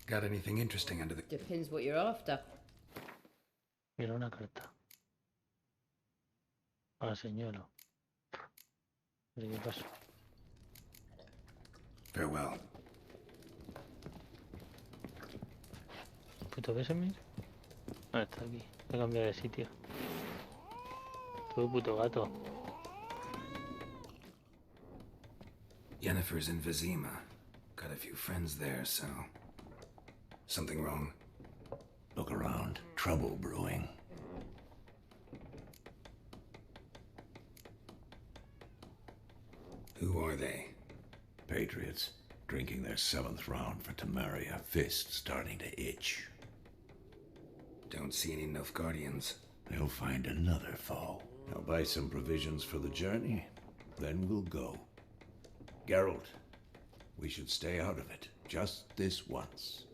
Got anything interesting under the... Depends what you're after. Mira una carta. Ah, señora. ¿Qué pasa? Farewell. ¿Puto Besemir? Ah, está aquí. Voy a cambiar de sitio. Todo puto gato. Yennefer's in Vizima. Got a few friends there, so... Something wrong? Look around. Trouble brewing. Who are they? Patriots. Drinking their 7th round for Temeria. Fist starting to itch. Don't see any Nilfgaardians. They'll find another foe. I'll buy some provisions for the journey. Then we'll go. Geralt, we should stay out of it. Just this once.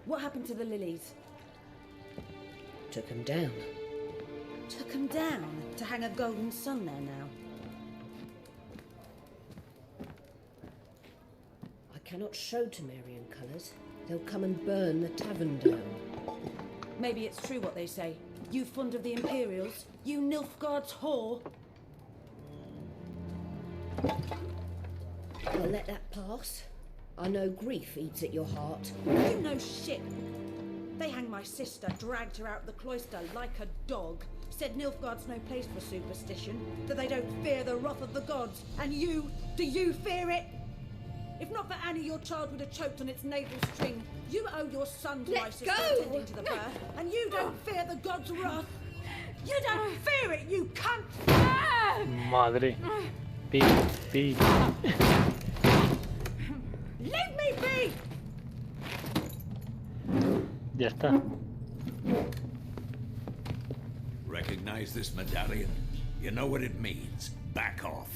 What happened to the lilies? Took them down. Took them down to hang a golden sun there now. I cannot show Temerian colours. They'll come and burn the tavern down. Maybe it's true what they say. You fond of the Imperials? You Nilfgaard's whore? I'll let that pass. I know grief eats at your heart. You know shit. They hanged my sister, dragged her out of the cloister like a dog. Said Nilfgaard's no place for superstition, that they don't fear the wrath of the gods. And you, do you fear it? If not for Annie, your child would have choked on its navel string. You owe your son to my sister attending to the birth, and you don't fear the gods' wrath. You don't fear it, you cunt! Madre. Pi, pi. Leave me be! Ya está. Recognize this medallion? You know what it means. Back off.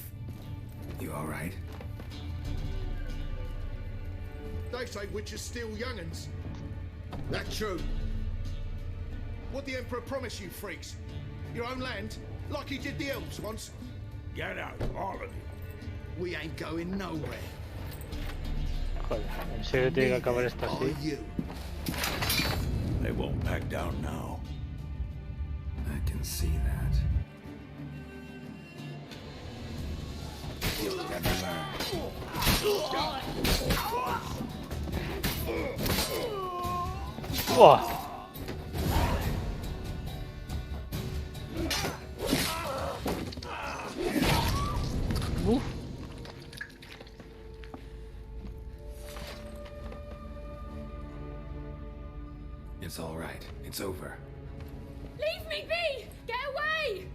You all right? They say witches steal young'uns. That's true. What the Emperor promised you freaks? Your own land? Like he did the elves once? Get out, all of you. We ain't going nowhere. Joder, ¿en serio tiene que acabar esto así? Are you? They won't back down now. I can see that. ¡Buah! It's all right. It's over. Leave me be! Get away!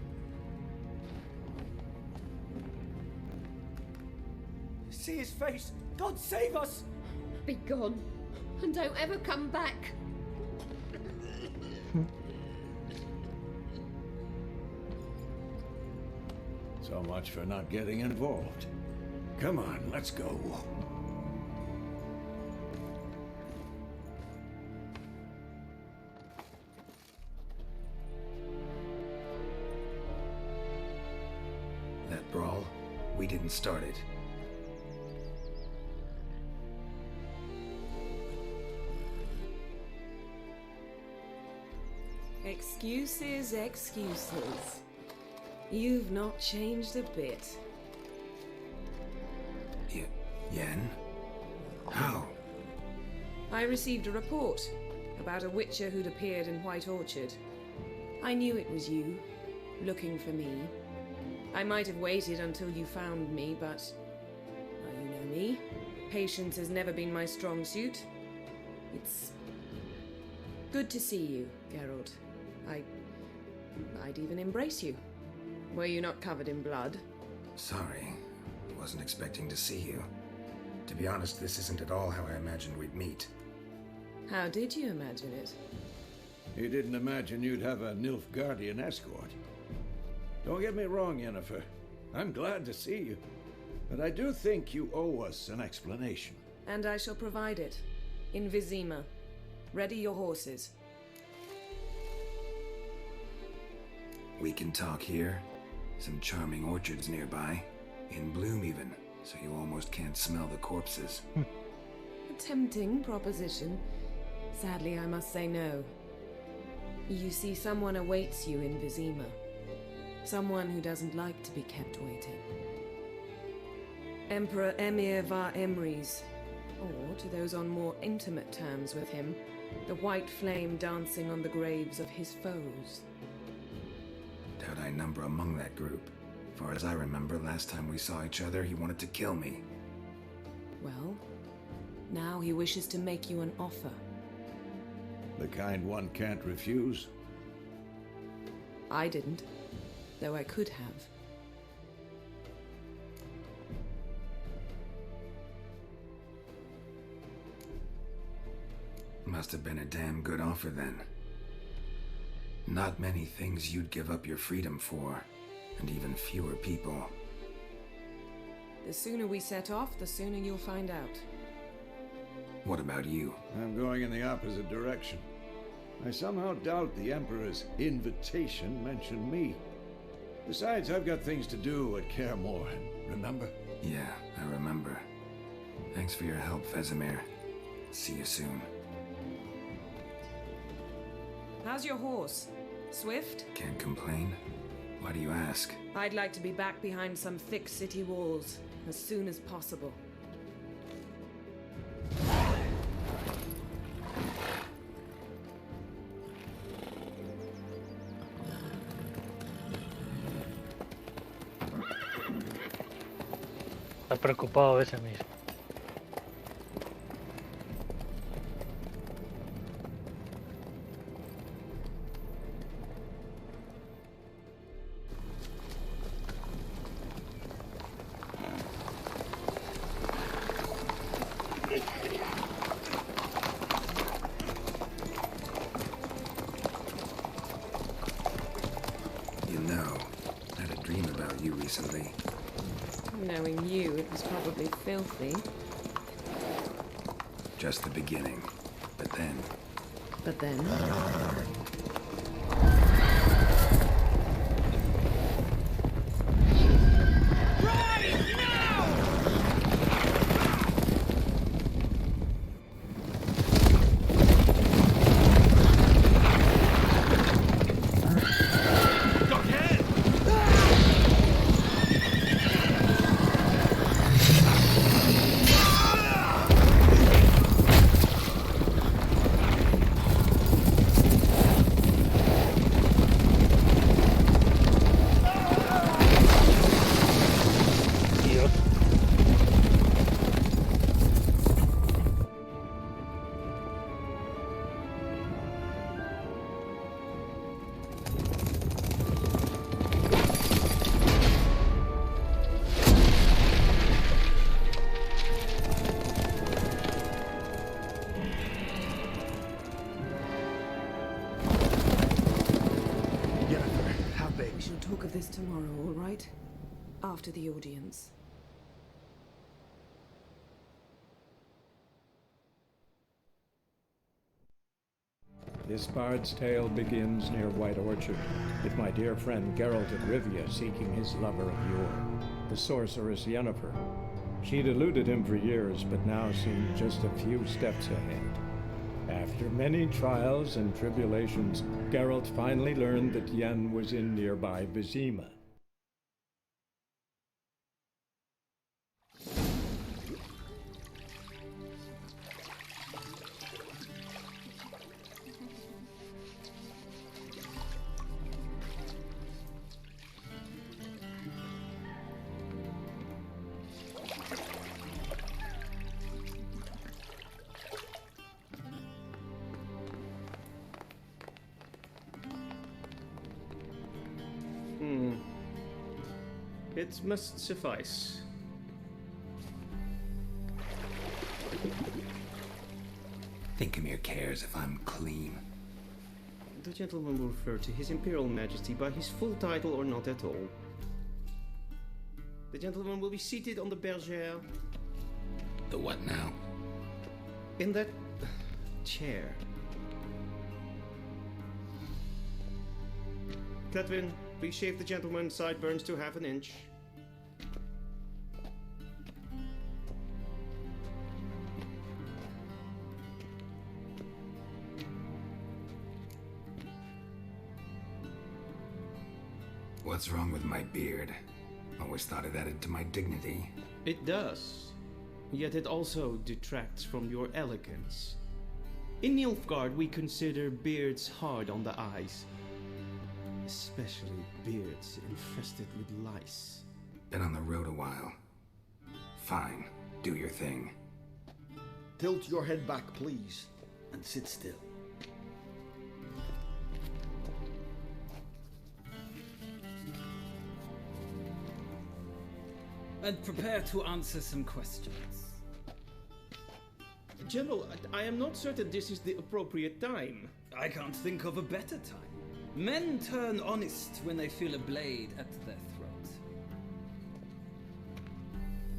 See his face! God save us! Be gone. And don't ever come back. So much for not getting involved. Come on, let's go. That brawl, we didn't start it. Excuses, excuses. You've not changed a bit. Yen? How? I received a report about a witcher who'd appeared in White Orchard. I knew it was you, looking for me. I might have waited until you found me, but... well, you know me. Patience has never been my strong suit. It's... good to see you, Geralt. I'd even embrace you. Were you not covered in blood? Sorry. Wasn't expecting to see you. To be honest, this isn't at all how I imagined we'd meet. How did you imagine it? You didn't imagine you'd have a Nilfgaardian escort. Don't get me wrong, Yennefer. I'm glad to see you. But I do think you owe us an explanation. And I shall provide it. In Vizima. Ready your horses. We can talk here. Some charming orchards nearby. In bloom even, so you almost can't smell the corpses. A tempting proposition. Sadly, I must say no. You see, someone awaits you in Vizima. Someone who doesn't like to be kept waiting. Emperor Emir var Emrys. Or, to those on more intimate terms with him, the white flame dancing on the graves of his foes. Doubt I number among that group. Far as I remember, last time we saw each other, he wanted to kill me. Well, now he wishes to make you an offer. The kind one can't refuse. I didn't, though I could have. Must have been a damn good offer then. Not many things you'd give up your freedom for, and even fewer people. The sooner we set off, the sooner you'll find out. What about you? I'm going in the opposite direction. I somehow doubt the Emperor's invitation mentioned me. Besides, I've got things to do at Kaer Morhen, remember? Yeah, I remember. Thanks for your help, Vesemir. See you soon. How's your horse? Swift? Can't complain. Why do you ask? I'd like to be back behind some thick city walls as soon as possible. Está preocupado ese mismo. You know, I had a dream about you recently. Knowing you, it was probably filthy. Just the beginning. But then... But then... Tomorrow, all right? After the audience. This bard's tale begins near White Orchard, with my dear friend Geralt de Rivia seeking his lover of yore, the sorceress Yennefer. She'd eluded him for years, but now seemed just a few steps ahead. After many trials and tribulations, Geralt finally learned that Yen was in nearby Vizima. It must suffice. Thinkamere cares if I'm clean. The gentleman will refer to His Imperial Majesty by his full title or not at all. The gentleman will be seated on the bergère. The what now? In that chair. Cletwin, please shave the gentleman's sideburns to half an inch. What's wrong with my beard? Always thought it added to my dignity. It does. Yet it also detracts from your elegance. In Nilfgaard, we consider beards hard on the eyes. Especially beards infested with lice. Been on the road a while. Fine, do your thing. Tilt your head back, please, and sit still. And prepare to answer some questions. General, I am not certain this is the appropriate time. I can't think of a better time. Men turn honest when they feel a blade at their throat.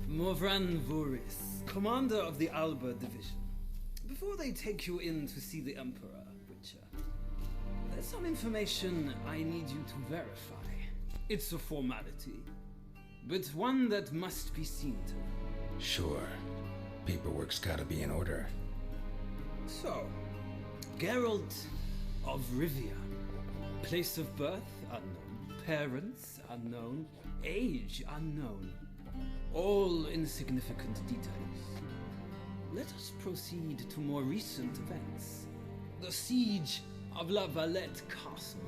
Morvran Vuris, commander of the Alba Division. Before they take you in to see the Emperor, Witcher, there's some information I need you to verify. It's a formality, but one that must be seen to. Sure. Paperwork's gotta be in order. So, Geralt of Rivia. Place of birth unknown. Parents unknown. Age unknown. All insignificant details. Let us proceed to more recent events. The siege of La Valette Castle.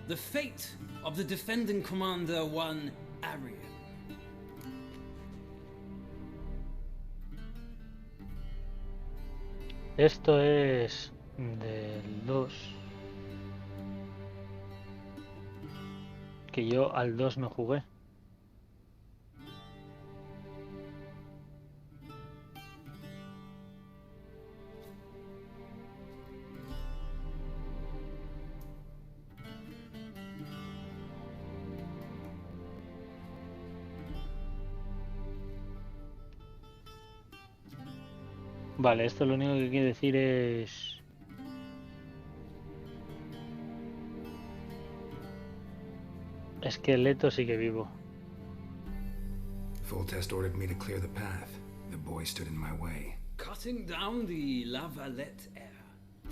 The fate of the defending commander, one Arian. Esto es del 2. Que yo al 2 no jugué. Vale, esto lo único que quiere decir es... Esqueleto sigue vivo. Foltest ordered me to clear the path. The boy stood in my way. Cutting down the Lavalette air.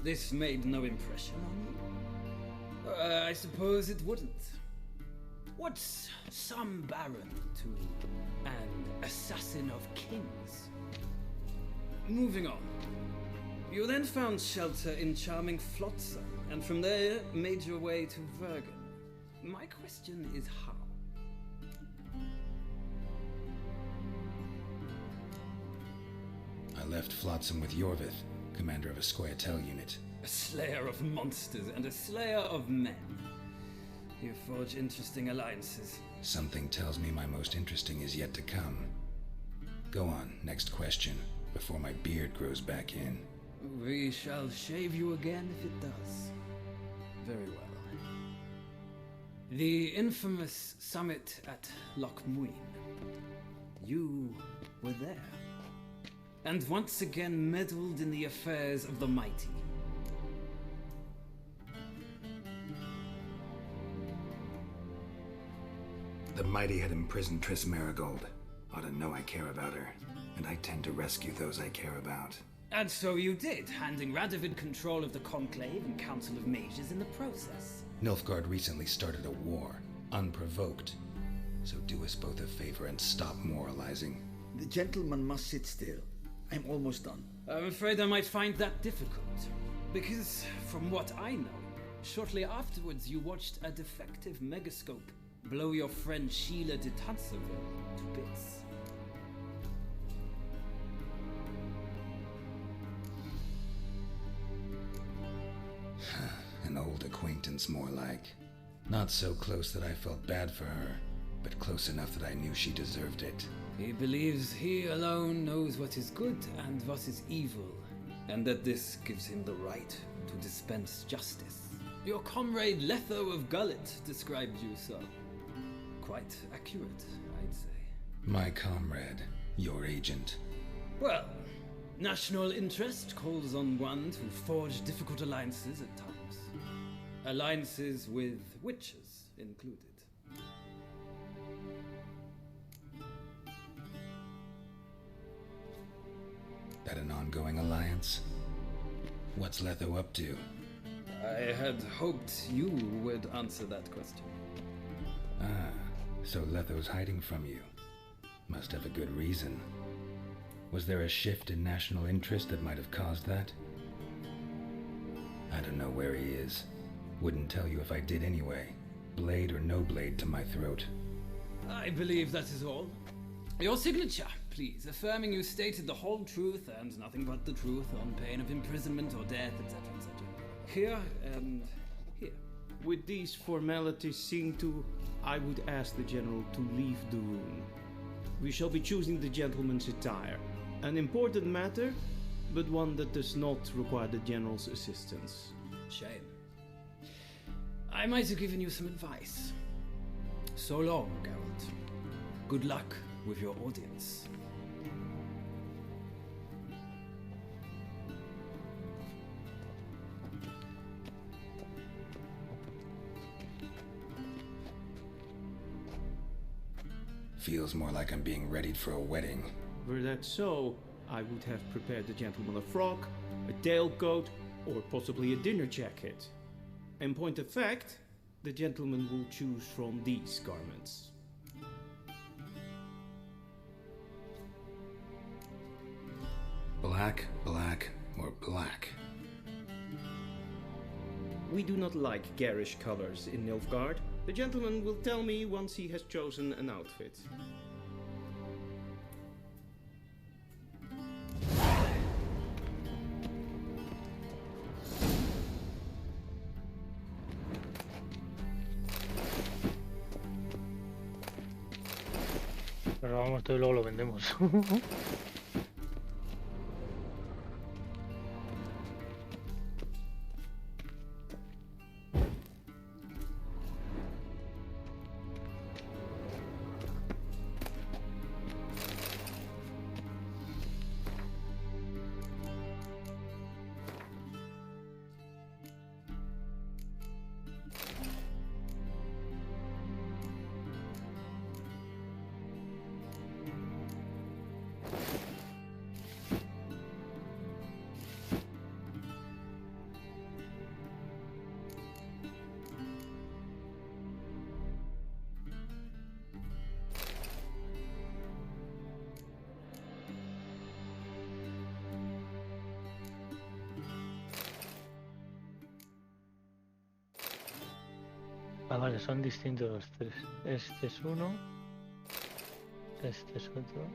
This made no impression on you? I suppose it wouldn't. What's some baron to an assassin of kings? Moving on. You then found shelter in charming Flotsam, and from there made your way to Vergen. My question is how? I left Flotsam with Yorvith, commander of a Squaretel unit. A slayer of monsters and a slayer of men. You forge interesting alliances. Something tells me my most interesting is yet to come. Go on, next question, before my beard grows back in. We shall shave you again if it does. Very well. The infamous summit at Loch Muin. You were there. And once again meddled in the affairs of the mighty. The mighty had imprisoned Triss Marigold. Ought to know I care about her, and I tend to rescue those I care about. And so you did, handing Radovid control of the Conclave and Council of Mages in the process. Nilfgaard recently started a war, unprovoked. So do us both a favor and stop moralizing. The gentleman must sit still. I'm almost done. I'm afraid I might find that difficult. Because, from what I know, shortly afterwards you watched a defective megascope blow your friend Sheila de Tanserville to bits. An old acquaintance, more like. Not so close that I felt bad for her, but close enough that I knew she deserved it. He believes he alone knows what is good and what is evil, and that this gives him the right to dispense justice. Your comrade Letho of Gullet described you so. Quite accurate, I'd say. My comrade, your agent. Well, national interest calls on one to forge difficult alliances at times. Alliances with witches included. That an ongoing alliance? What's Letho up to? I had hoped you would answer that question. Ah, so Letho's hiding from you. Must have a good reason. Was there a shift in national interest that might have caused that? I don't know where he is. Wouldn't tell you if I did anyway. Blade or no blade to my throat. I believe that is all. Your signature, please, affirming you stated the whole truth and nothing but the truth on pain of imprisonment or death, etc., etc. Here and here. With these formalities seen to, I would ask the General to leave the room. We shall be choosing the gentleman's attire. An important matter, but one that does not require the General's assistance. Shame. I might have given you some advice. So long, Geralt. Good luck with your audience. Feels more like I'm being readied for a wedding. Were that so, I would have prepared the gentleman a frock, a tailcoat, or possibly a dinner jacket. In point of fact, the gentleman will choose from these garments. Black, black, or black? We do not like garish colors in Nilfgaard. The gentleman will tell me once he has chosen an outfit. Lo robamos todo y luego lo vendemos. Ah, vale, son distintos los tres. Este es uno. Este es otro.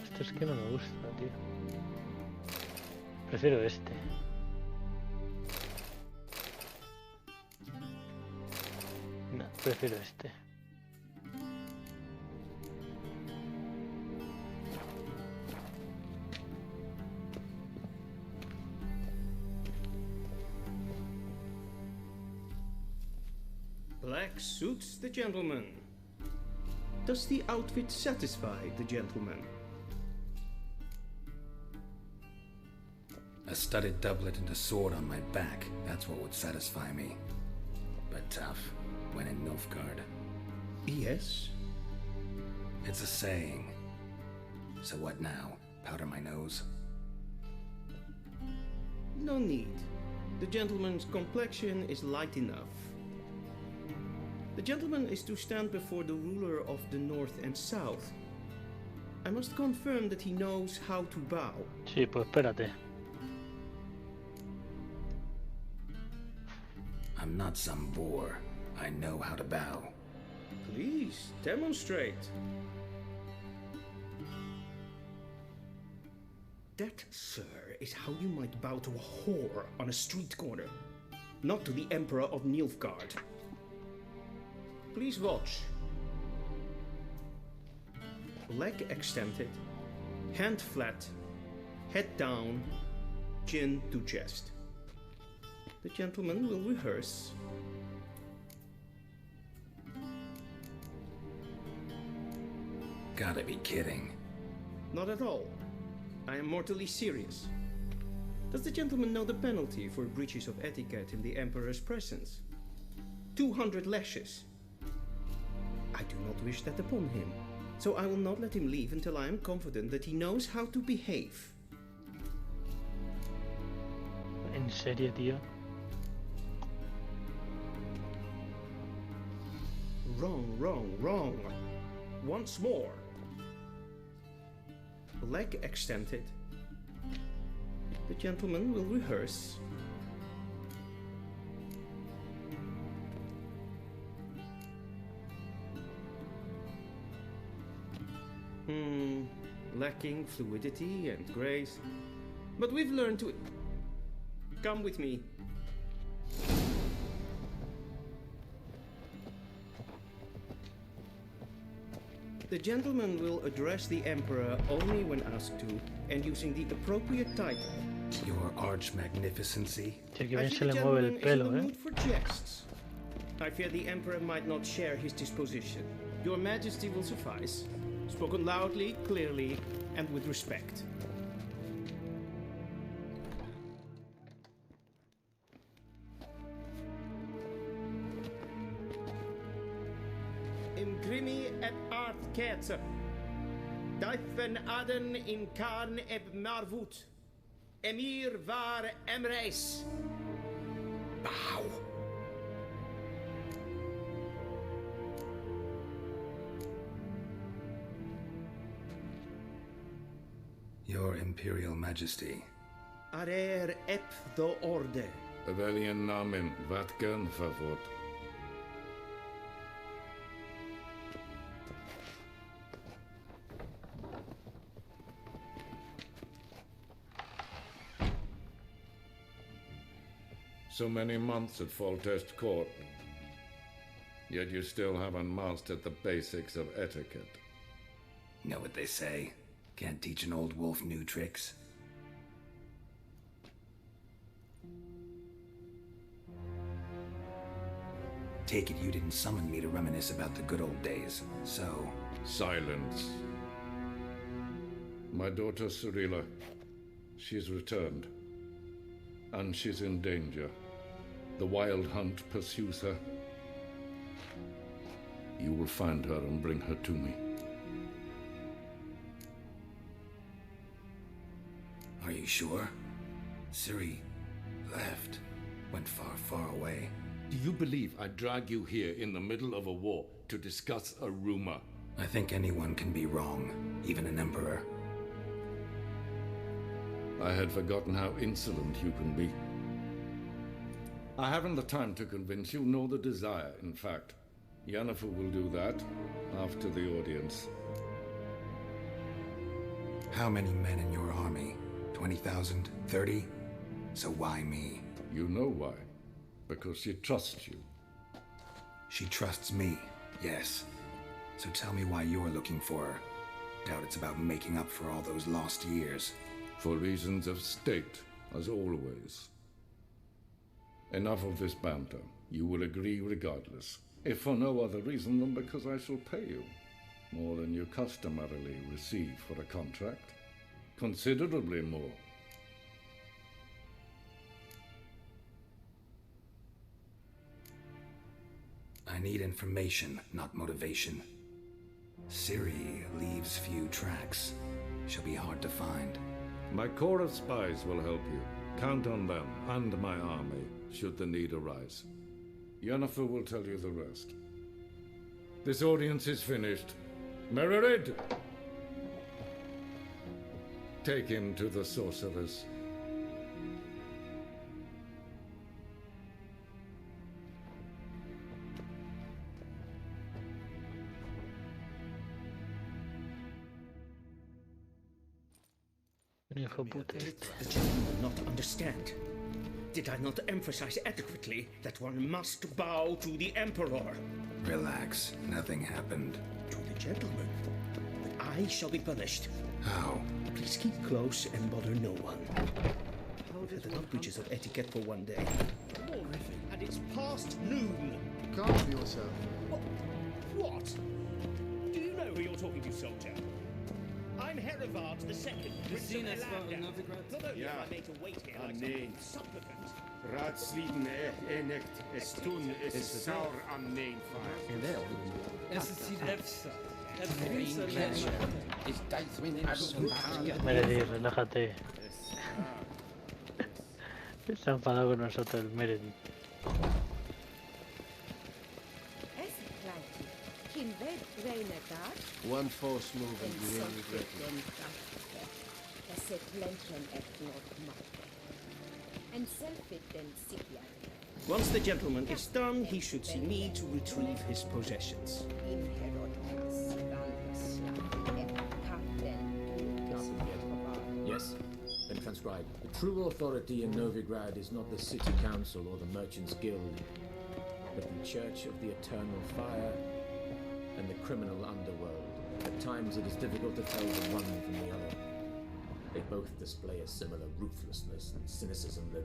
Este es que no me gusta, tío. Prefiero este. No, prefiero este. Black suits the gentleman. Does the outfit satisfy the gentleman? A studded doublet and a sword on my back, that's what would satisfy me. But tough, when in Nilfgaard. Yes? It's a saying. So what now? Powder my nose? No need. The gentleman's complexion is light enough. The gentleman is to stand before the ruler of the North and South. I must confirm that he knows how to bow. Sí, pues espérate. I'm not some boor. I know how to bow. Please, demonstrate. That, sir, is how you might bow to a whore on a street corner, not to the Emperor of Nilfgaard. Please watch. Leg extended, hand flat, head down, chin to chest. The gentleman will rehearse. Gotta be kidding. Not at all. I am mortally serious. Does the gentleman know the penalty for breaches of etiquette in the Emperor's presence? 200 lashes. I do not wish that upon him, so I will not let him leave until I am confident that he knows how to behave. ¿En serio, tío? Wrong, wrong, wrong. Once more. Leg extended. The gentleman will rehearse. Lacking fluidity and grace. But we've learned to... Come with me. The gentleman will address the Emperor only when asked to, and using the appropriate title. Your arch magnificency. Tío, que bien se le mueve el pelo, ¿eh? For jests. I fear the Emperor might not share his disposition. Your Majesty will suffice. Spoken loudly, clearly, and with respect. Imgrimi et art ketzer. Dijven aden in karn eb marvut. Emir var emreis. Bow. Your Imperial Majesty. Arer ep do orde. Weljen namen Vatkan favor. So many months at Foltest Court, yet you still haven't mastered the basics of etiquette. Know what they say? Can't teach an old wolf new tricks. Take it you didn't summon me to reminisce about the good old days, so... Silence. My daughter Cirilla, she's returned. And she's in danger. The wild hunt pursues her. You will find her and bring her to me. Are you sure? Ciri left. Went far, far away. Do you believe I drag you here in the middle of a war to discuss a rumor? I think anyone can be wrong, even an emperor. I had forgotten how insolent you can be. I haven't the time to convince you, nor the desire, in fact. Yennefer will do that after the audience. How many men in your army? 20,000? 30? So why me? You know why. Because she trusts you. She trusts me, yes. So tell me why you're looking for her. Doubt it's about making up for all those lost years. For reasons of state, as always. Enough of this banter. You will agree regardless. If for no other reason than because I shall pay you. More than you customarily receive for a contract. Considerably more. I need information, not motivation. Ciri leaves few tracks. She'll be hard to find. My corps of spies will help you. Count on them, and my army, should the need arise. Yennefer will tell you the rest. This audience is finished. Mererid! Take him to the sorceress. The gentleman will not understand. Did I not emphasize adequately that one must bow to the Emperor? Relax, nothing happened. To the gentleman. But I shall be punished. How? Please keep close and bother no one. The breaches of etiquette for one day. Come on, and it's past noon. Calm yourself. What? Do you know who you're talking to, soldier? I'm Herivard the Second, Prince of Elanda. Not only am I made to wait here like some supplicant. Raadsliden echt es tun es saur am neen vaar. Es ist die Lefsa. Meredith, relájate. Se ha enfadado con nosotros el Meredith. One false move and you will regret it. Once the gentleman is done, he should see me to retrieve his possessions. Yes, then transcribe. The true authority in Novigrad is not the city council or the merchants' guild, but the Church of the Eternal Fire and the criminal underworld. At times it is difficult to tell the one from the other. They both display a similar ruthlessness and cynicism that...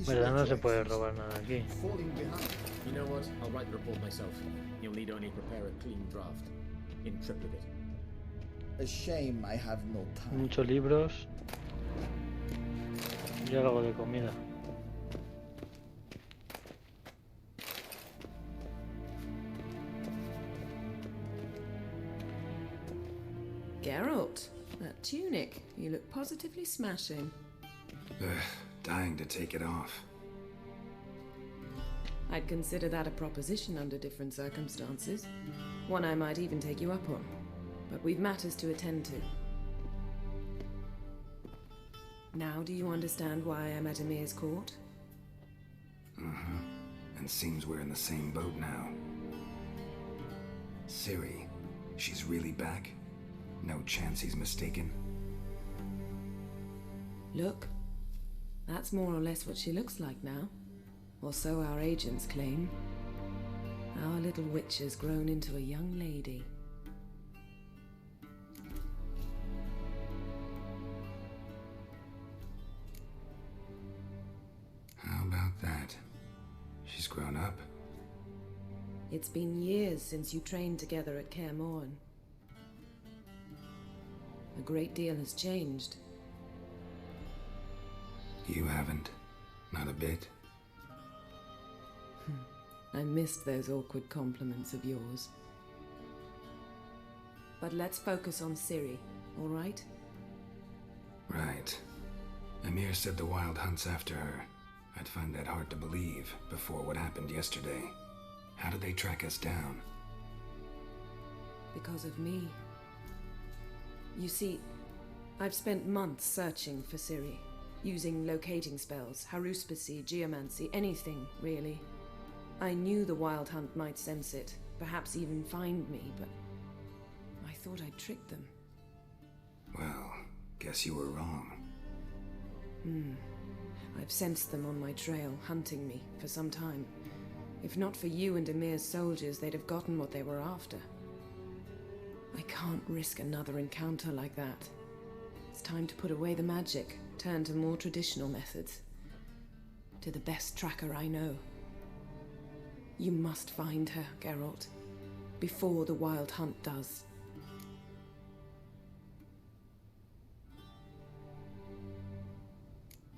Verdad, no se puede robar nada aquí. You know what? I'll write the report myself. You'll need only prepare a clean draft. In triplicate. A shame I have no time. Muchos libros. Y algo de comida. Geralt, that tunic. You look positively smashing. Dying to take it off. I'd consider that a proposition under different circumstances. One I might even take you up on. But we've matters to attend to. Now do you understand why I'm at Emir's court? And seems we're in the same boat now. Ciri, she's really back? No chance he's mistaken? Look, that's more or less what she looks like now. Or so our agents claim. Our little witch has grown into a young lady. How about that? She's grown up? It's been years since you trained together at Kaer Morhen. A great deal has changed. You haven't. Not a bit. I missed those awkward compliments of yours. But let's focus on Ciri, all right? Right. Emir said the Wild hunts after her. I'd find that hard to believe before what happened yesterday. How did they track us down? Because of me. You see, I've spent months searching for Ciri. using locating spells, haruspicy, geomancy, anything, really. I knew the Wild Hunt might sense it, perhaps even find me, but I thought I'd tricked them. Well, guess you were wrong. I've sensed them on my trail, hunting me, for some time. If not for you and Emir's soldiers, they'd have gotten what they were after. I can't risk another encounter like that. It's time to put away the magic, turn to more traditional methods. To the best tracker I know. You must find her, Geralt, before the Wild Hunt does.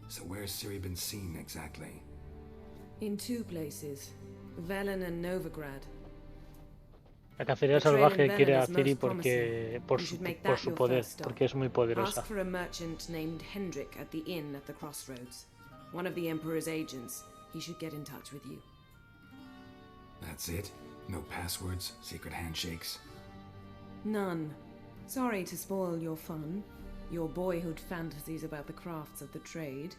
So where's Ciri been seen exactly? In 2 places, Velen and Novigrad. La cacería salvaje quiere a Ciri porque por su poder, porque es muy poderosa. Ask for a merchant named Hendrik at the inn at the crossroads. One of the Emperor's agents. He should get in touch with you. That's it? No passwords, secret handshakes? None. Sorry to spoil your fun, your boyhood fantasies about the crafts of the trade.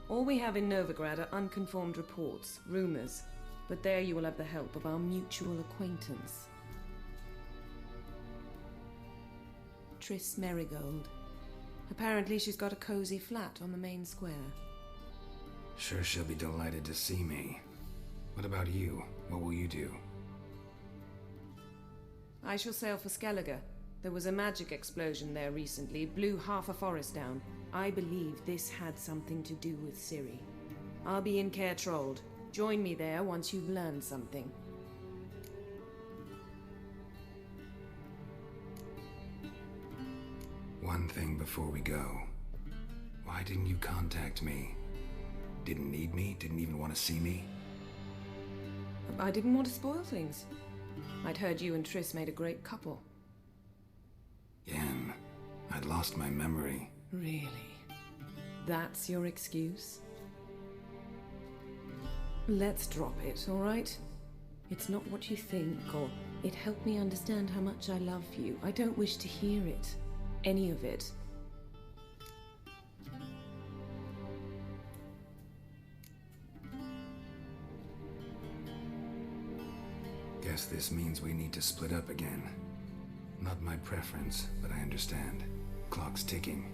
All we have in Novigrad are unconformed reports, rumors, but there you will have the help of our mutual acquaintance. Triss Merigold. Apparently she's got a cozy flat on the main square. Sure she'll be delighted to see me. What about you? What will you do? I shall sail for Skellige. There was a magic explosion there recently, blew half a forest down. I believe this had something to do with Ciri. I'll be in Caer Trold. Join me there once you've learned something. One thing before we go. Why didn't you contact me? Didn't need me? Didn't even want to see me? I didn't want to spoil things. I'd heard you and Triss made a great couple. Yen, I'd lost my memory. Really? That's your excuse? Let's drop it, all right? It's not what you think, or it helped me understand how much I love you. I don't wish to hear it. Any of it. Guess this means we need to split up again. Not my preference, but I understand. Clock's ticking.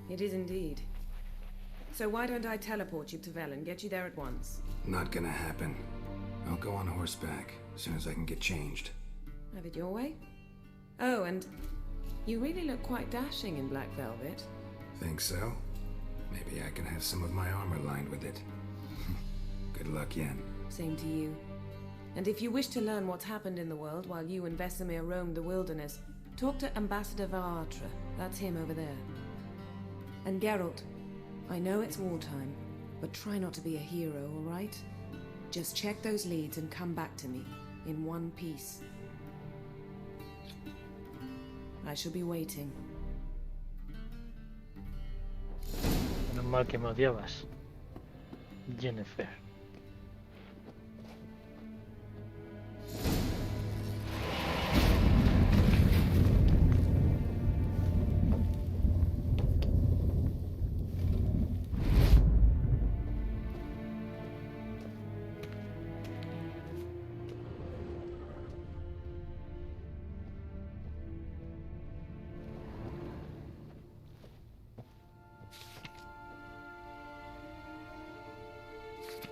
It is indeed. So why don't I teleport you to Velen, get you there at once? Not gonna happen. I'll go on horseback as soon as I can get changed. Have it your way? Oh, and you really look quite dashing in black velvet. Think so? Maybe I can have some of my armor lined with it. Good luck, Yen. Same to you. And if you wish to learn what's happened in the world while you and Vesemir roamed the wilderness, talk to Ambassador Varatra. That's him over there. And Geralt, I know it's wartime, but try not to be a hero, all right? Just check those leads and come back to me, in one piece. I shall be waiting. Menos mal que me odiabas, Jennifer.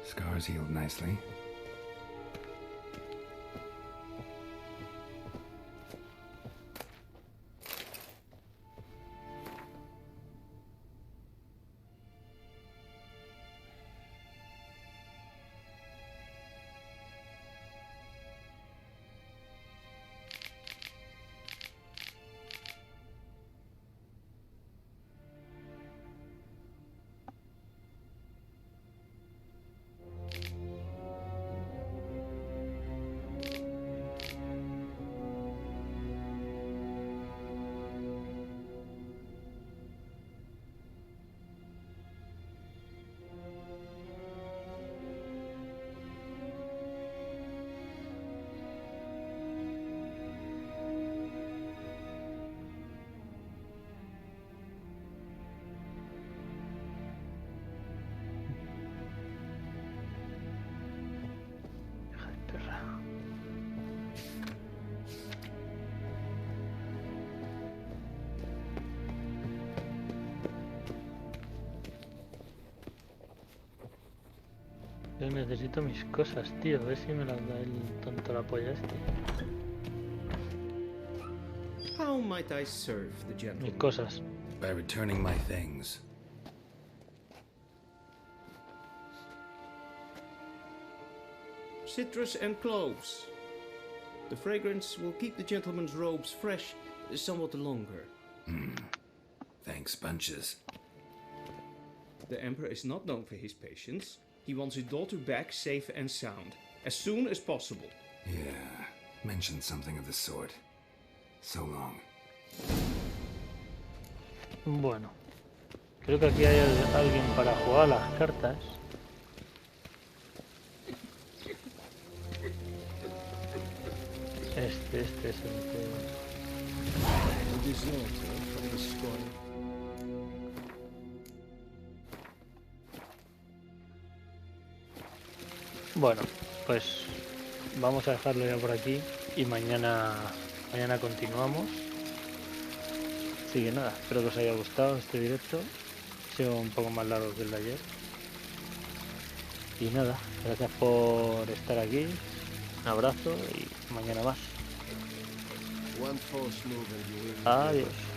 Scars healed nicely. Yo necesito mis cosas, tío. A ver si me las da el tonto la polla este. How might I serve the gentleman? Mis cosas. By returning my things. Citrus and cloves. The fragrance will keep the gentleman's robes fresh somewhat longer. Thanks, bunches. The Emperor is not known for his patience. He wants his daughter back safe and sound, as soon as possible. Yeah, mentioned something of the sort. So long. Bueno, creo que aquí hay alguien para jugar las cartas. Este es el que... Bueno, pues vamos a dejarlo ya por aquí y mañana continuamos. Así que nada, espero que os haya gustado este directo. Ha sido un poco más largo que el de ayer. Y nada, gracias por estar aquí. Un abrazo y mañana más. One false move and you will Adiós.